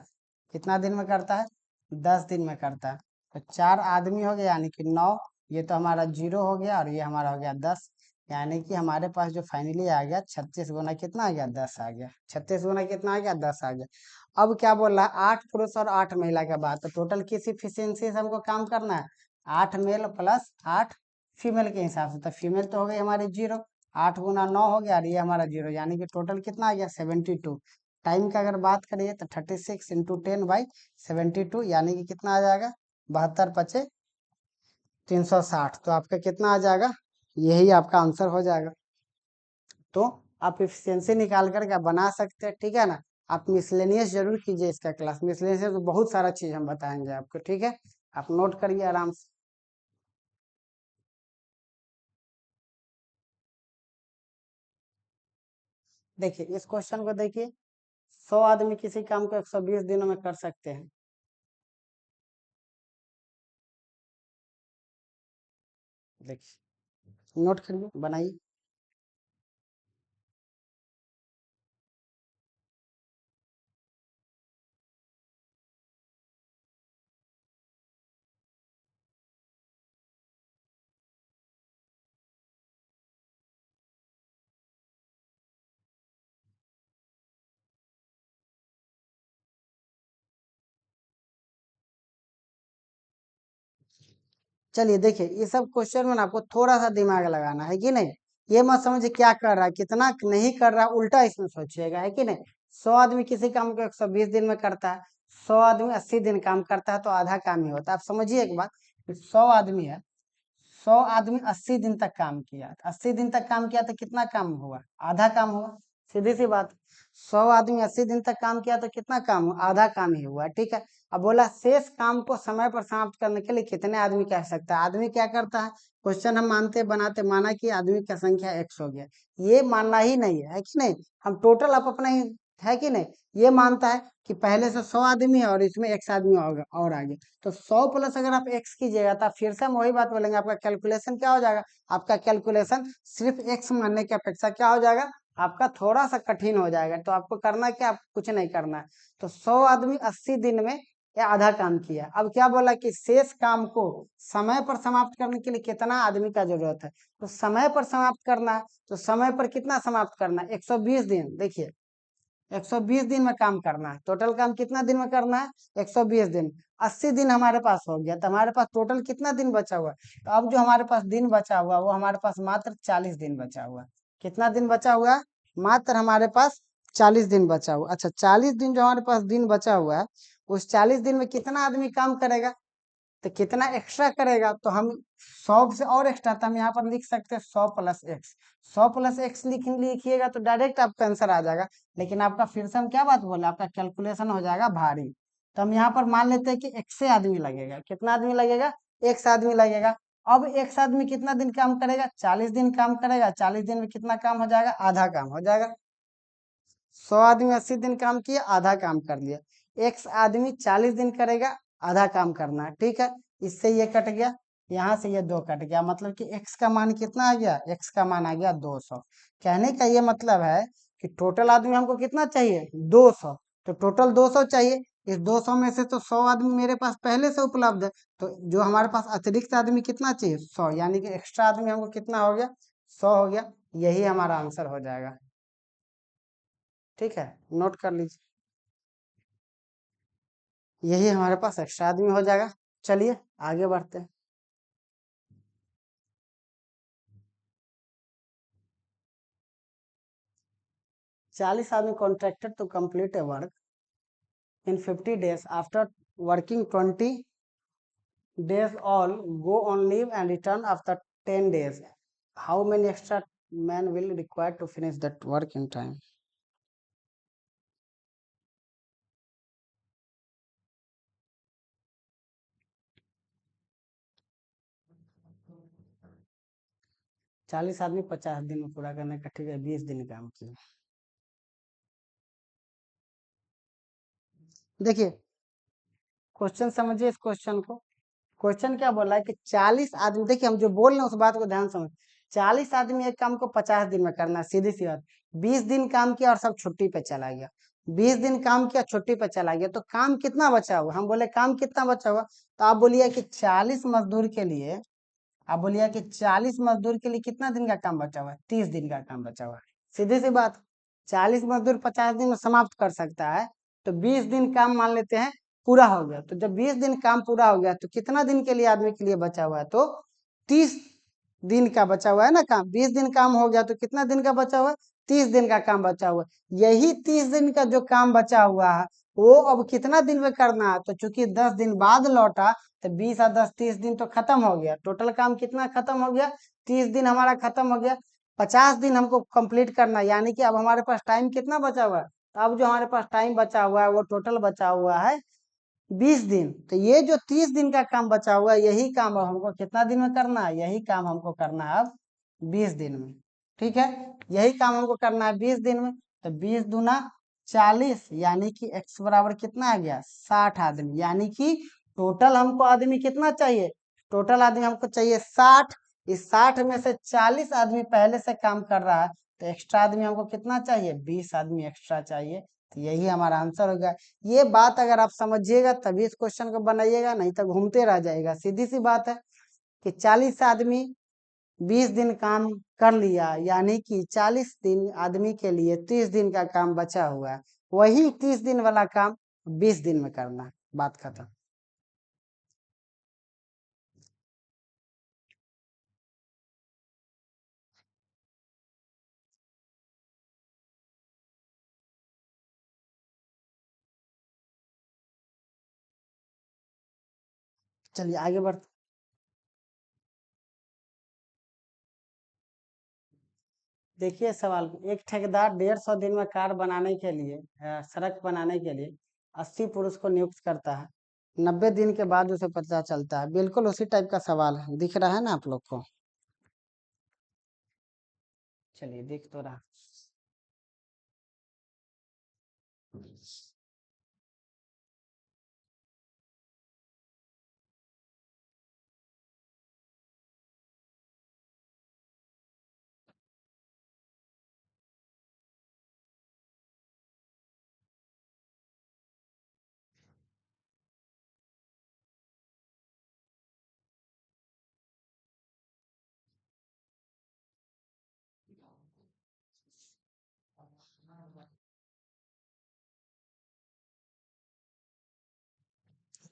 कितना दिन में करता है, 10 दिन में करता है। तो 4 आदमी हो गया यानी कि 9, ये तो हमारा 0 हो गया, और ये हमारा हो गया 10, यानी कि हमारे पास जो फाइनली आ गया 36 गुना कितना आ गया, 10 आ गया। 36 गुना कितना आ गया, 10 आ गया। अब क्या बोल रहा है, 8 पुरुष और 8 महिला के बाद, तो टोटल किस इफिशियंसी से हमको काम करना है, 8 मेल प्लस 8 फीमेल के हिसाब से। तो फीमेल तो हो गई हमारी 0, 8 गुना 9 हो गया, और ये हमारा 0, यानी कि टोटल कितना आ गया, 72। टाइम का अगर बात करिए तो 36 इंटू 10/72, यानी कि कितना आ जाएगा, 72 × 5 = 360। तो आपका कितना आ जाएगा, यही आपका आंसर हो जाएगा। तो आप इफिशियंसी निकाल करके आप बना सकते हैं, ठीक है ना। आप मिसलेनियस जरूर कीजिए इसका क्लास, मिसलेनियस तो बहुत सारा चीज हम बताएंगे आपको, ठीक है। आप नोट करिए आराम से। देखिए इस क्वेश्चन को देखिए, 100 आदमी किसी काम को 120 दिनों में कर सकते हैं। देखिए नोट करिए, बनाइए। चलिए देखिए, ये सब क्वेश्चन में ना आपको थोड़ा सा दिमाग लगाना है कि नहीं। ये मत समझिए क्या कर रहा है कितना नहीं कर रहा है, उल्टा इसमें सोचिएगा, है कि नहीं। 100 आदमी किसी काम को 120 दिन में करता है, 100 आदमी 80 दिन काम करता है, तो आधा काम ही होता है। आप समझिए एक बात, 100 आदमी है, 100 आदमी 80 दिन तक काम किया, 80 दिन तक काम किया तो कितना काम हुआ, आधा काम हुआ। सीधी सी बात, 100 आदमी 80 दिन तक काम किया तो कितना काम हुआ, आधा काम ही हुआ, ठीक है। अब बोला शेष काम को समय पर समाप्त करने के लिए कितने आदमी कह सकता है। आदमी क्या करता है, क्वेश्चन हम मानते बनाते माना कि आदमी की संख्या x हो गया, ये मानना ही नहीं है कि नहीं। हम टोटल आप अपना ही, है कि नहीं, ये मानता है कि पहले से 100 आदमी है और इसमें x आदमी और आ गया, तो 100 प्लस अगर आप x कीजिएगा तो फिर से हम वही बात बोलेंगे, आपका कैलकुलेशन क्या हो जाएगा, आपका कैलकुलेशन सिर्फ x मानने की अपेक्षा क्या हो जाएगा, आपका थोड़ा सा कठिन हो जाएगा। तो आपको करना क्या, आप कुछ नहीं करना है। तो 100 आदमी 80 दिन में या आधा काम किया। अब क्या बोला कि शेष काम को समय पर समाप्त करने के लिए कितना आदमी का जरूरत है, तो समय पर समाप्त करना है, तो समय पर कितना समाप्त करना है, 120 दिन। देखिए 120 दिन में काम करना है, टोटल काम कितना दिन में करना है, 120 दिन। 80 दिन हमारे पास हो गया, तो हमारे पास टोटल कितना दिन बचा हुआ है, तो अब जो हमारे पास दिन बचा हुआ वो हमारे पास मात्र 40 दिन बचा हुआ है। कितना दिन बचा हुआ है, मात्र हमारे पास 40 दिन बचा हुआ। अच्छा 40 दिन जो हमारे पास दिन बचा हुआ है, उस 40 दिन में कितना आदमी काम करेगा, तो कितना एक्स्ट्रा करेगा, तो हम 100 से और एक्स्ट्रा, तो हम यहाँ पर लिख सकते हैं 100 + x। 100 + x लिखिएगा तो डायरेक्ट आपका आंसर आ जाएगा। लेकिन आपका फिर से हम क्या बात बोले, आपका कैलकुलेशन हो जाएगा भारी। तो हम यहाँ पर मान लेते हैं कि x से आदमी लगेगा, कितना आदमी लगेगा, x आदमी लगेगा। अब x आदमी कितना दिन काम करेगा, 40 दिन काम करेगा, 40 दिन में कितना काम हो जाएगा, आधा काम हो जाएगा। 100 आदमी 80 दिन काम किया, आधा काम कर लिया। x आदमी 40 दिन करेगा, आधा काम करना है, ठीक है। इससे ये कट गया, यहाँ से ये 2 कट गया, मतलब कि x का मान कितना आ गया, x का मान आ गया 200। कहने का ये मतलब है कि टोटल आदमी हमको कितना चाहिए, 200। तो टोटल 200 चाहिए, इस 200 में से तो 100 आदमी मेरे पास पहले से उपलब्ध है, तो जो हमारे पास अतिरिक्त आदमी कितना चाहिए, 100, यानी कि एक्स्ट्रा आदमी हमको कितना हो गया, 100 हो गया। यही हमारा आंसर हो जाएगा, ठीक है, नोट कर लीजिए। यही हमारे पास एक्स्ट्रा आदमी हो जाएगा। चलिए आगे बढ़ते हैं। 40 आदमी contracted to complete a work in 50 days after working 20 days, all go on leave and return after 10 days. How many extra men will required to finish that work in time? चालीस आदमी 50 दिन में पूरा करने का, ठीक है, 20 दिन काम किया। देखिए क्वेश्चन समझिए इस क्वेश्चन को। क्वेश्चन क्या बोला है कि 40 आदमी, देखिए हम जो बोल रहे हैं उस बात को ध्यान समझ। 40 आदमी एक काम को 50 दिन में करना है, सीधी सी बात। 20 दिन काम किया और सब छुट्टी पे चला गया, 20 दिन काम किया छुट्टी पे चला गया, तो काम कितना बचा हुआ, हम बोले काम कितना बचा हुआ, तो आप बोलिए कि 40 मजदूर के लिए, आप बोलिए कि 40 मजदूर के लिए कितना दिन का काम बचा हुआ है, 30 दिन का काम बचा हुआ है। सीधी सी बात, 40 मजदूर 50 दिन में समाप्त कर सकता है, तो 20 दिन काम मान लेते हैं पूरा हो गया। तो जब 20 दिन काम पूरा हो गया तो कितना दिन के लिए आदमी के लिए बचा हुआ है, तो 30 दिन का बचा हुआ है ना काम। 20 दिन काम हो गया तो कितना दिन का बचा हुआ है, 30 दिन का काम बचा हुआ है। यही 30 दिन का जो काम बचा हुआ है वो अब कितना दिन में करना है, तो चूंकि 10 दिन बाद लौटा, तो 20 और 10 30 दिन तो खत्म हो गया। टोटल काम कितना खत्म हो गया, 30 दिन हमारा खत्म हो गया। 50 दिन हमको कंप्लीट करना, यानी कि अब हमारे पास टाइम कितना बचा हुआ है, तो अब जो हमारे पास टाइम बचा हुआ है वो टोटल बचा हुआ है 20 दिन। तो ये जो 30 दिन का काम बचा हुआ है, यही काम अब हमको कितना दिन में करना है, यही काम हमको करना है अब 20 दिन में, ठीक है। यही काम हमको करना है 20 दिन में। तो 20 दूना 40, यानी कि x बराबर कितना आ गया 60 आदमी, यानी कि टोटल हमको आदमी कितना चाहिए, टोटल आदमी हमको चाहिए 60। इस 60 में से 40 आदमी पहले से काम कर रहा है, तो एक्स्ट्रा आदमी हमको कितना चाहिए, 20 आदमी एक्स्ट्रा चाहिए। तो यही हमारा आंसर होगा। ये बात अगर आप समझिएगा तभी इस क्वेश्चन को बनाइएगा, नहीं तो घूमते रह जाएगा। सीधी सी बात है कि 40 आदमी 20 दिन काम कर लिया, यानी कि 40 दिन आदमी के लिए 30 दिन का काम बचा हुआ है, वही 30 दिन वाला काम 20 दिन में करना है, बात खत्म। चलिए आगे बढ़ते। देखिए सवाल को, एक ठेकेदार 150 दिन में कार बनाने के लिए सड़क बनाने के लिए 80 पुरुष को नियुक्त करता है, 90 दिन के बाद उसे पता चलता है। बिल्कुल उसी टाइप का सवाल है, दिख रहा है ना आप लोग को। चलिए दिख तो रहा।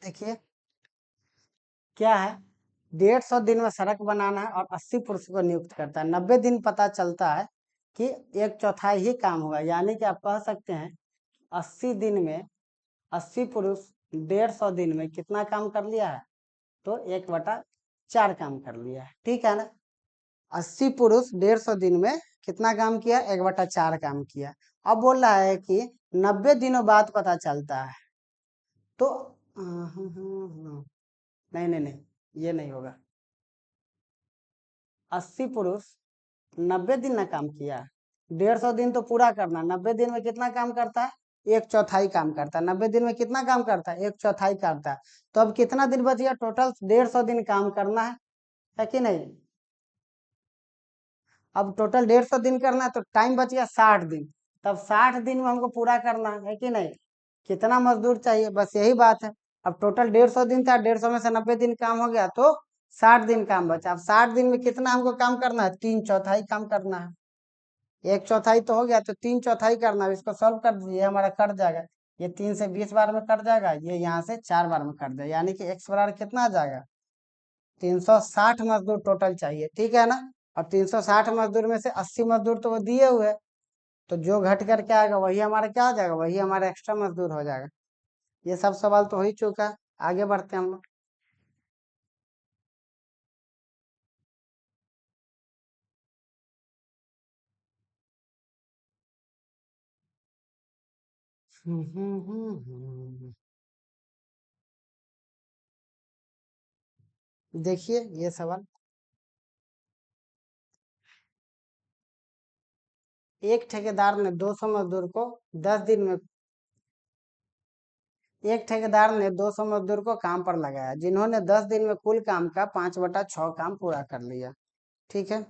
देखिए क्या है, 150 दिन में सड़क बनाना है और 80 पुरुषों को नियुक्त करता है, 90 दिन पता चलता है कि एक चौथाई ही काम होगा, यानी कि आप कह सकते हैं 80 दिन में 80 पुरुष 150 दिन में कितना काम कर लिया है, तो 1/4 काम कर लिया है, ठीक है ना। 80 पुरुष 150 दिन में कितना काम किया, 1/4 काम किया। अब बोल रहा है कि 90 दिनों बाद पता चलता है, तो नहीं नहीं नहीं, ये नहीं होगा। 80 पुरुष 90 दिन ना काम किया, 150 दिन तो पूरा करना, 90 दिन में कितना काम करता है, एक चौथाई काम करता है। 90 दिन में कितना काम करता है, एक चौथाई करता है। तो अब कितना दिन बच गया, टोटल 150 दिन काम करना है कि नहीं। अब टोटल 150 दिन करना है तो टाइम बच गया 60 दिन। तब 60 दिन में हमको पूरा करना है कि नहीं। कितना मजदूर चाहिए, बस यही बात है। अब टोटल 150 दिन था, 150 में से 90 दिन काम हो गया तो 60 दिन काम बचा। अब 60 दिन में कितना हमको काम करना है, 3/4 काम करना है। एक चौथाई तो हो गया, तो 3/4 करना है। इसको सॉल्व कर दीजिए, हमारा कट जाएगा। ये 3 से 20 बार में कट जाएगा, ये यहाँ से 4 बार में कट जाएगा, यानी कि एक्स बराबर कितना आ जाएगा, 360 मजदूर टोटल चाहिए, ठीक है ना। और 360 मजदूर में से 80 मजदूर तो वो दिए हुए, तो जो घट करके आएगा वही हमारा क्या हो जाएगा, वही हमारा एक्स्ट्रा मजदूर हो जाएगा। ये सब सवाल तो हो ही चुका है, आगे बढ़ते हैं हम लोग। देखिए ये सवाल, एक ठेकेदार ने 200 मजदूर को 10 दिन में एक ठेकेदार ने 200 मजदूर को काम पर लगाया, जिन्होंने 10 दिन में कुल काम का 5/6 काम पूरा कर लिया, ठीक है।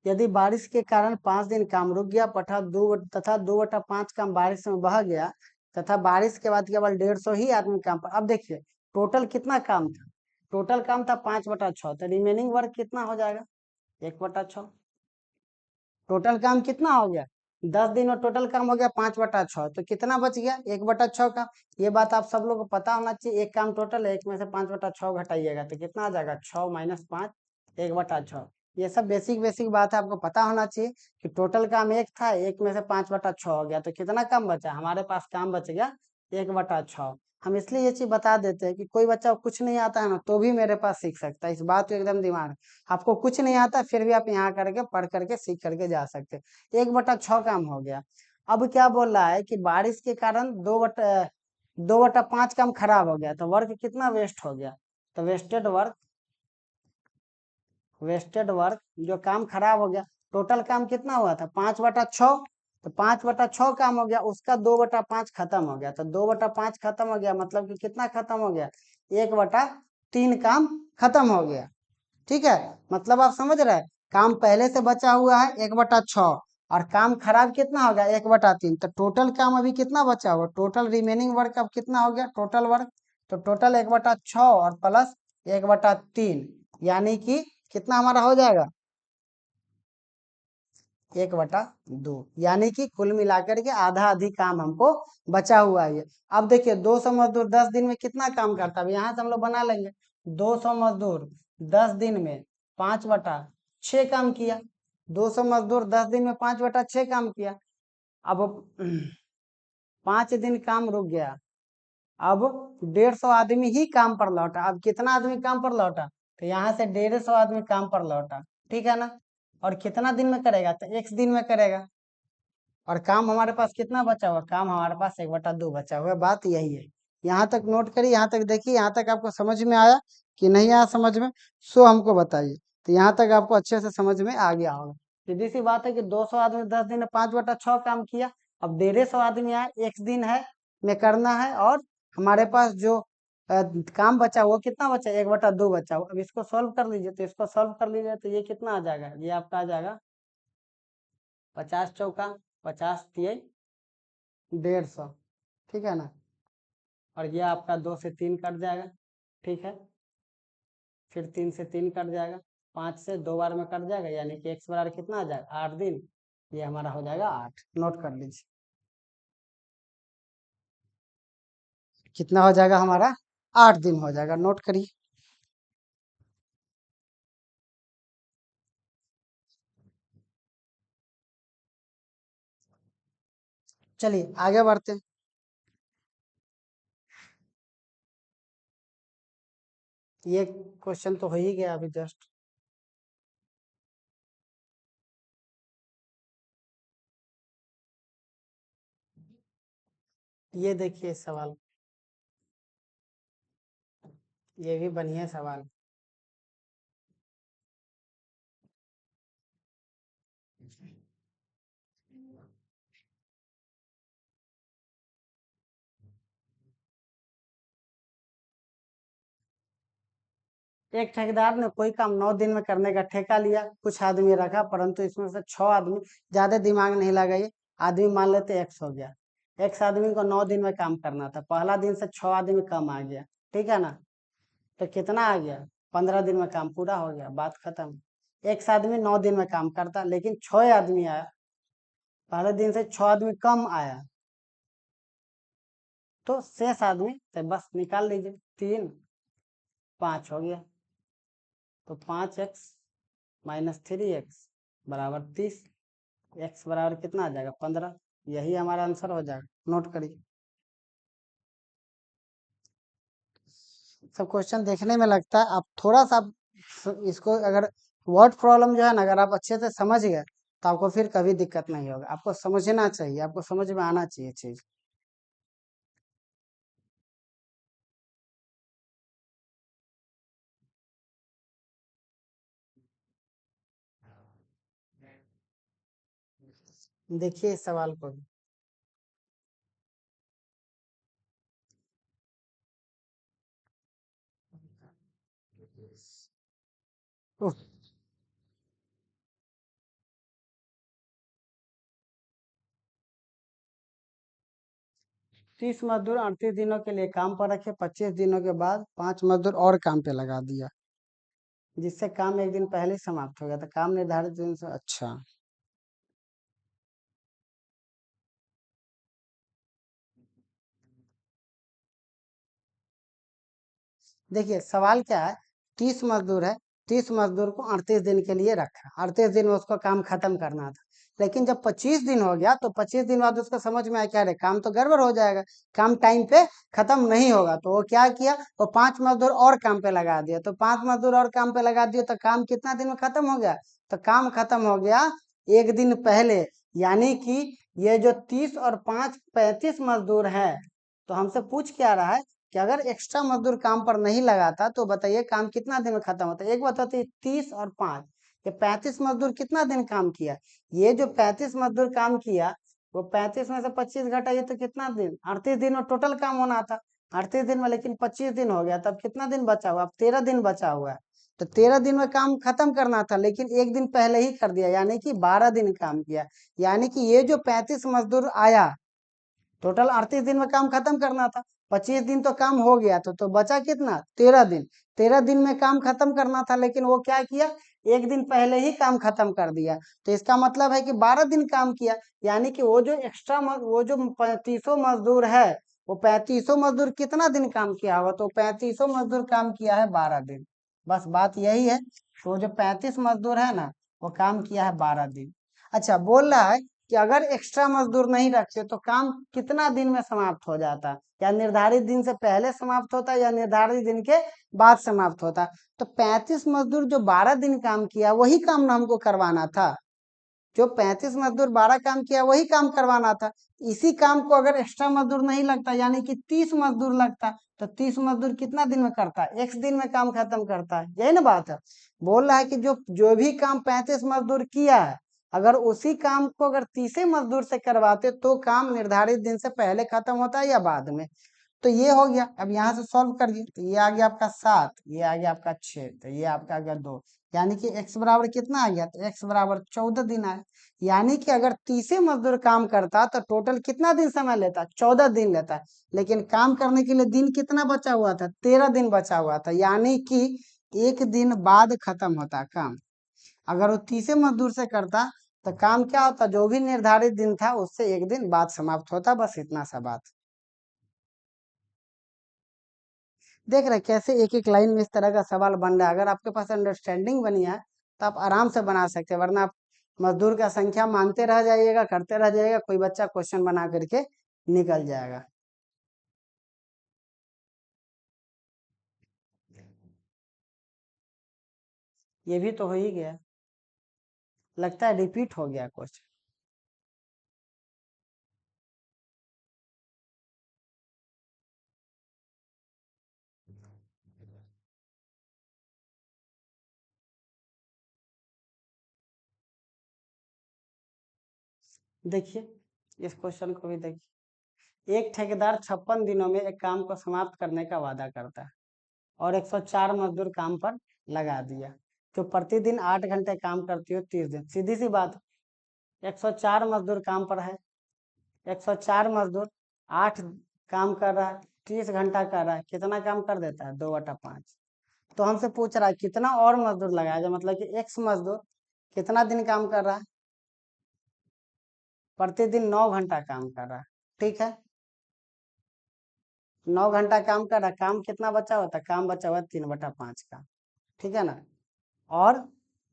यदि बारिश के कारण 5 दिन काम रुक गया तथा 2/5 काम बारिश में बह गया, तथा बारिश के बाद केवल 150 ही आदमी काम पर। अब देखिए टोटल कितना काम था, टोटल काम था 5/6, तो रिमेनिंग वर्क कितना हो जाएगा, 1/6। टोटल काम कितना हो गया, 10 दिन में टोटल काम हो गया 5/6, तो कितना बच गया, 1/6 का। ये बात आप सब लोग को पता होना चाहिए। एक काम टोटल है, एक में से 5/6 घटाइएगा तो कितना आ जाएगा, 6 - 5 1/6। ये सब बेसिक बेसिक बात है, आपको पता होना चाहिए कि टोटल काम एक था, एक में से 5/6 हो गया, तो कितना काम बचा, हमारे पास काम बच गया 1/6। हम इसलिए ये चीज बता देते हैं कि कोई बच्चा को कुछ नहीं आता है ना, तो भी मेरे पास सीख सकता है। इस बात को एकदम दिमाग, आपको कुछ नहीं आता फिर भी आप यहाँ करके पढ़ करके सीख करके जा सकते, 1/6 काम हो गया। अब क्या बोल रहा है कि बारिश के कारण 2/5 काम खराब हो गया, तो वर्क कितना वेस्ट हो गया, तो वेस्टेड वर्क जो काम खराब हो गया, टोटल काम कितना हुआ था 5/6, तो 5/6 काम हो गया, उसका 2/5 खत्म हो गया, तो 2/5 खत्म हो गया, मतलब कि कितना खत्म हो गया, 1/3 काम खत्म हो गया। ठीक है, मतलब आप समझ रहे हैं, काम पहले से बचा हुआ है 1/6 और काम खराब कितना हो गया 1/3, तो टोटल काम अभी कितना बचा हुआ, टोटल रिमेनिंग वर्क अब कितना हो गया टोटल वर्क, तो टोटल 1/6 और प्लस 1/3, यानी कि कितना हमारा हो जाएगा 1/2, यानी कि कुल मिलाकर के आधा आधी काम हमको बचा हुआ है। अब देखिए 200 मजदूर 10 दिन में कितना काम करता है, यहाँ से हम लोग बना लेंगे, 200 मजदूर 10 दिन में 5/6 काम किया, 200 मजदूर 10 दिन में 5/6 काम किया। अब 5 दिन काम रुक गया, अब 150 आदमी ही काम पर लौटा, अब कितना आदमी काम पर लौटा, तो यहाँ से 150 आदमी काम पर लौटा, ठीक है ना, और कितना दिन में करेगा, तो एक दिन में करेगा, और काम हमारे पास कितना बचा हुआ, काम हमारे पास 1/2 बचा हुआ, बात यही है। यहाँ तक नोट करिए, यहाँ तक देखिए, यहाँ तक आपको समझ में आया कि नहीं आया समझ में, सो हमको बताइए, तो यहाँ तक आपको अच्छे से समझ में आ गया होगा। सीधी सी बात है कि 200 आदमी 10 दिन में 5/6 काम किया, अब 150 आदमी आए, एक दिन है में करना है, और हमारे पास जो काम बचा वो कितना बचा 1/2 बचा हुआ। अब इसको सॉल्व कर लीजिए, तो इसको सॉल्व कर लीजिए, तो ये कितना आ जाएगा, ये आपका आ जाएगा 50 चौका 50 तिये 150, ठीक है ना, और ये आपका 2 से 3 कट जाएगा, ठीक है, फिर 3 से 3 कट जाएगा, 5 से 2 बार में कट जाएगा, यानी कि x बराबर कितना आ जाएगा 8 दिन, ये हमारा हो जाएगा 8, नोट कर लीजिए कितना हो जाएगा हमारा 8 दिन हो जाएगा, नोट करिए। चलिए आगे बढ़ते हैं। ये क्वेश्चन तो हो ही गया अभी जस्ट, ये देखिए सवाल, ये भी बढ़िया सवाल। एक ठेकेदार ने कोई काम 9 दिन में करने का ठेका लिया, कुछ आदमी रखा, परंतु इसमें से 6 आदमी, ज्यादा दिमाग नहीं लगाइए, आदमी मान लेते एक्स हो गया, एक्स आदमी को 9 दिन में काम करना था, पहला दिन से 6 आदमी कम आ गया, ठीक है ना, तो कितना आ गया 15 दिन में काम पूरा हो गया, बात खत्म। एक्स आदमी 9 दिन में काम करता, लेकिन 6 आदमी आया, पहले दिन से 6 आदमी कम आया, तो शेष आदमी तो बस निकाल लीजिए, 3 5 हो गया, तो 5x माइनस 3x बराबर 30, x बराबर कितना आ जाएगा 15, यही हमारा आंसर हो जाएगा, नोट करिए। सब क्वेश्चन देखने में लगता है, आप थोड़ा सा इसको अगर वर्ड प्रॉब्लम जो है ना, अगर आप अच्छे से समझ गए तो आपको फिर कभी दिक्कत नहीं होगा, आपको समझना चाहिए, आपको समझ में आना चाहिए चीज। देखिए इस सवाल को, उफ, 30 मजदूर 38 दिनों के लिए काम पर रखे, 25 दिनों के बाद 5 मजदूर और काम पे लगा दिया, जिससे काम एक दिन पहले ही समाप्त हो गया था, काम निर्धारित दिन से, अच्छा देखिए सवाल क्या है, 30 मजदूर है, 30 मजदूर को 38 दिन के लिए रखा, 38 दिन में उसको काम खत्म करना था, लेकिन जब 25 दिन हो गया तो 25 दिन बाद उसको समझ में आया क्या रे काम तो गड़बड़ हो जाएगा, काम टाइम पे खत्म नहीं होगा, तो वो क्या किया, वो 5 मजदूर और काम पे लगा दिया, तो 5 मजदूर और काम पे लगा दिया, तो काम कितना दिन में खत्म हो गया, तो काम खत्म हो गया एक दिन पहले, यानी कि ये जो 30 और 5 35 मजदूर है, तो हमसे पूछ क्या रहा है कि अगर एक्स्ट्रा मजदूर काम पर नहीं लगाता तो बताइए काम कितना दिन में खत्म होता है। एक बताती 30 और 5, ये 35 मजदूर कितना दिन काम किया। ये जो 35 मजदूर काम किया वो 35 में से 25 घटाइए तो कितना दिन, 38 दिन में टोटल काम होना था। 38 दिन में लेकिन 25 दिन हो गया, तब कितना दिन बचा हुआ, अब 13 दिन बचा हुआ है। तो 13 दिन में काम खत्म करना था, लेकिन एक दिन पहले ही कर दिया, यानी कि 12 दिन काम किया। यानी कि ये जो 35 मजदूर आया, टोटल 38 दिन में काम खत्म करना था, 25 दिन तो काम हो गया तो बचा कितना, 13 दिन। 13 दिन में काम खत्म करना था, लेकिन वो क्या किया, एक दिन पहले ही काम खत्म कर दिया। तो इसका मतलब है कि 12 दिन काम किया। यानी कि वो जो एक्स्ट्रा वो जो 35 मजदूर है, वो 35 मजदूर कितना दिन काम किया होगा, तो 35 मजदूर काम किया है 12 दिन। बस बात यही है। तो वो जो 35 मजदूर है ना, वो काम किया है 12 दिन। अच्छा, बोल रहा है कि अगर एक्स्ट्रा मजदूर नहीं रखते तो काम कितना दिन में समाप्त हो जाता, या निर्धारित दिन से पहले समाप्त होता या निर्धारित दिन के बाद समाप्त होता। तो 35 मजदूर जो 12 दिन काम किया वही काम ना हमको करवाना था। जो 35 मजदूर 12 काम किया वही काम करवाना था। इसी काम को अगर एक्स्ट्रा मजदूर नहीं लगता, यानी कि 30 मजदूर लगता, तो 30 मजदूर कितना दिन में करता है, एक दिन में काम खत्म करता है। यही ना बात है। बोल रहा है कि जो जो भी काम 35 मजदूर किया है, अगर उसी काम को अगर 30 मजदूर से करवाते तो काम निर्धारित दिन से पहले खत्म होता है या बाद में। तो ये हो गया। अब यहाँ से सॉल्व करिए, तो ये आ गया आपका 7, ये आ गया आपका 6, तो ये आपका आ गया 2। यानी कि x बराबर कितना आ गया, तो x बराबर 14 दिन आया। यानी कि अगर 30 मजदूर काम करता तो टोटल कितना दिन समय लेता, 14 दिन लेता। लेकिन काम करने के लिए दिन कितना बचा हुआ था, 13 दिन बचा हुआ था। यानी कि एक दिन बाद खत्म होता काम। अगर वो 30 मजदूर से करता तो काम क्या होता, जो भी निर्धारित दिन था उससे एक दिन बाद समाप्त होता। बस इतना सा बात। देख रहे कैसे एक एक लाइन में इस तरह का सवाल बन रहा है। अगर आपके पास अंडरस्टैंडिंग बनी है तो आप आराम से बना सकते हैं, वरना आप मजदूर का संख्या मानते रह जाइएगा, करते रह जाइएगा, कोई बच्चा क्वेश्चन बना करके निकल जाएगा। ये भी तो हो ही गया, लगता है रिपीट हो गया क्वेश्चन। देखिए इस क्वेश्चन को भी देखिए। एक ठेकेदार 56 दिनों में एक काम को समाप्त करने का वादा करता है और 104 मजदूर काम पर लगा दिया, जो प्रतिदिन 8 घंटे काम करती हो 30 दिन। सीधी सी बात, 104 मजदूर काम पर है, 104 मजदूर 8 काम कर रहा है, 30 घंटा कर रहा है, कितना काम कर देता है, 2/5। तो हमसे पूछ रहा है कितना और मजदूर लगाएगा, मतलब कि एक्स मजदूर कितना दिन काम कर रहा है, प्रतिदिन 9 घंटा काम कर रहा है। ठीक है, 9 घंटा काम कर रहा है, काम कितना बचा हुआ था, काम बचा हुआ 3/5 का। ठीक है ना। और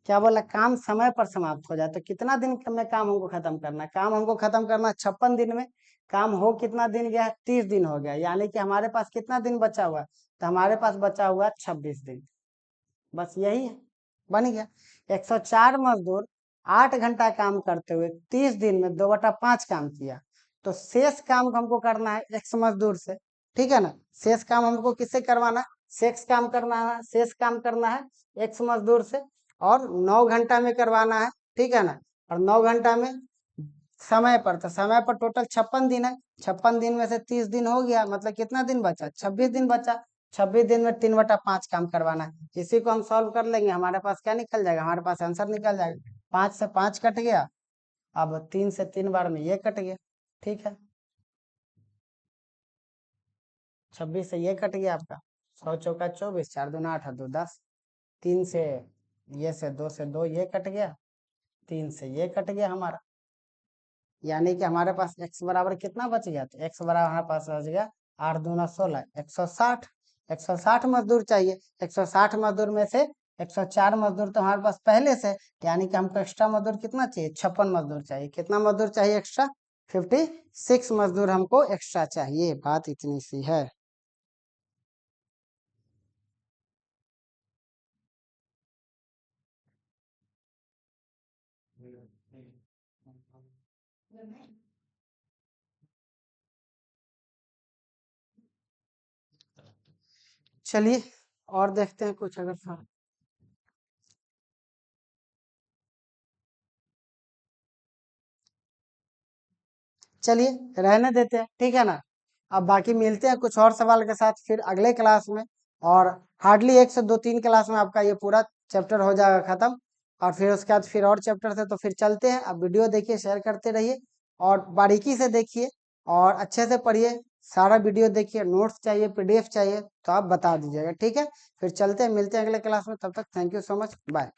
क्या बोला, काम समय पर समाप्त हो जाए, तो कितना दिन में काम हमको खत्म करना है, काम हमको खत्म करना है 56 दिन में। काम हो कितना दिन गया है, 30 दिन हो गया। यानी कि हमारे पास कितना दिन बचा हुआ है, तो हमारे पास बचा हुआ है 26 दिन। बस यही है, बन गया। 104 मजदूर 8 घंटा काम करते हुए 30 दिन में 2/5 काम किया, तो शेष काम हमको करना है एक्स मजदूर से। ठीक है ना, शेष काम हमको किससे करवाना है, शेष काम करना है एक्स मजदूर से, और 9 घंटा में करवाना है। ठीक है ना, और 9 घंटा में समय पर, तो समय पर टोटल 56 दिन है, 56 दिन में से 30 दिन हो गया, मतलब कितना दिन बचा, 26 दिन बचा। 26 दिन में 3/5 काम करवाना है। इसी को हम सॉल्व कर लेंगे, हमारे पास क्या निकल जाएगा, हमारे पास आंसर निकल जाएगा। 5 से 5 कट गया, अब 3 से 3 बार में ये कट गया। ठीक है, 26 से ये कट गया आपका, 100 × 24, 4×2 = 8, 2×10। 3 से ये से 2 से 2 ये कट गया, 3 से ये कट गया हमारा। यानी कि हमारे पास x बराबर कितना बच गया, तो x बराबर हमारे पास बच गया 8×2 = 16, 160। 160 मजदूर चाहिए, 160 मजदूर में से 104 मजदूर तो हमारे पास पहले से, यानी कि हमको एक्स्ट्रा मजदूर कितना चाहिए, 56 मजदूर चाहिए। कितना मजदूर चाहिए एक्स्ट्रा, 56 मजदूर हमको एक्स्ट्रा चाहिए। बात इतनी सी है। चलिए और देखते हैं कुछ अगर था। चलिए रहने देते हैं, ठीक है ना। अब बाकी मिलते हैं कुछ और सवाल के साथ फिर अगले क्लास में। और हार्डली 1 से 2 3 क्लास में आपका ये पूरा चैप्टर हो जाएगा खत्म। और फिर उसके बाद फिर और चैप्टर थे, तो फिर चलते हैं। अब वीडियो देखिए, शेयर करते रहिए और बारीकी से देखिए और अच्छे से पढ़िए। सारा वीडियो देखिए, नोट्स चाहिए, पीडीएफ चाहिए तो आप बता दीजिएगा, ठीक है। फिर चलते हैं, मिलते हैं अगले क्लास में। तब तक thank you so much, bye.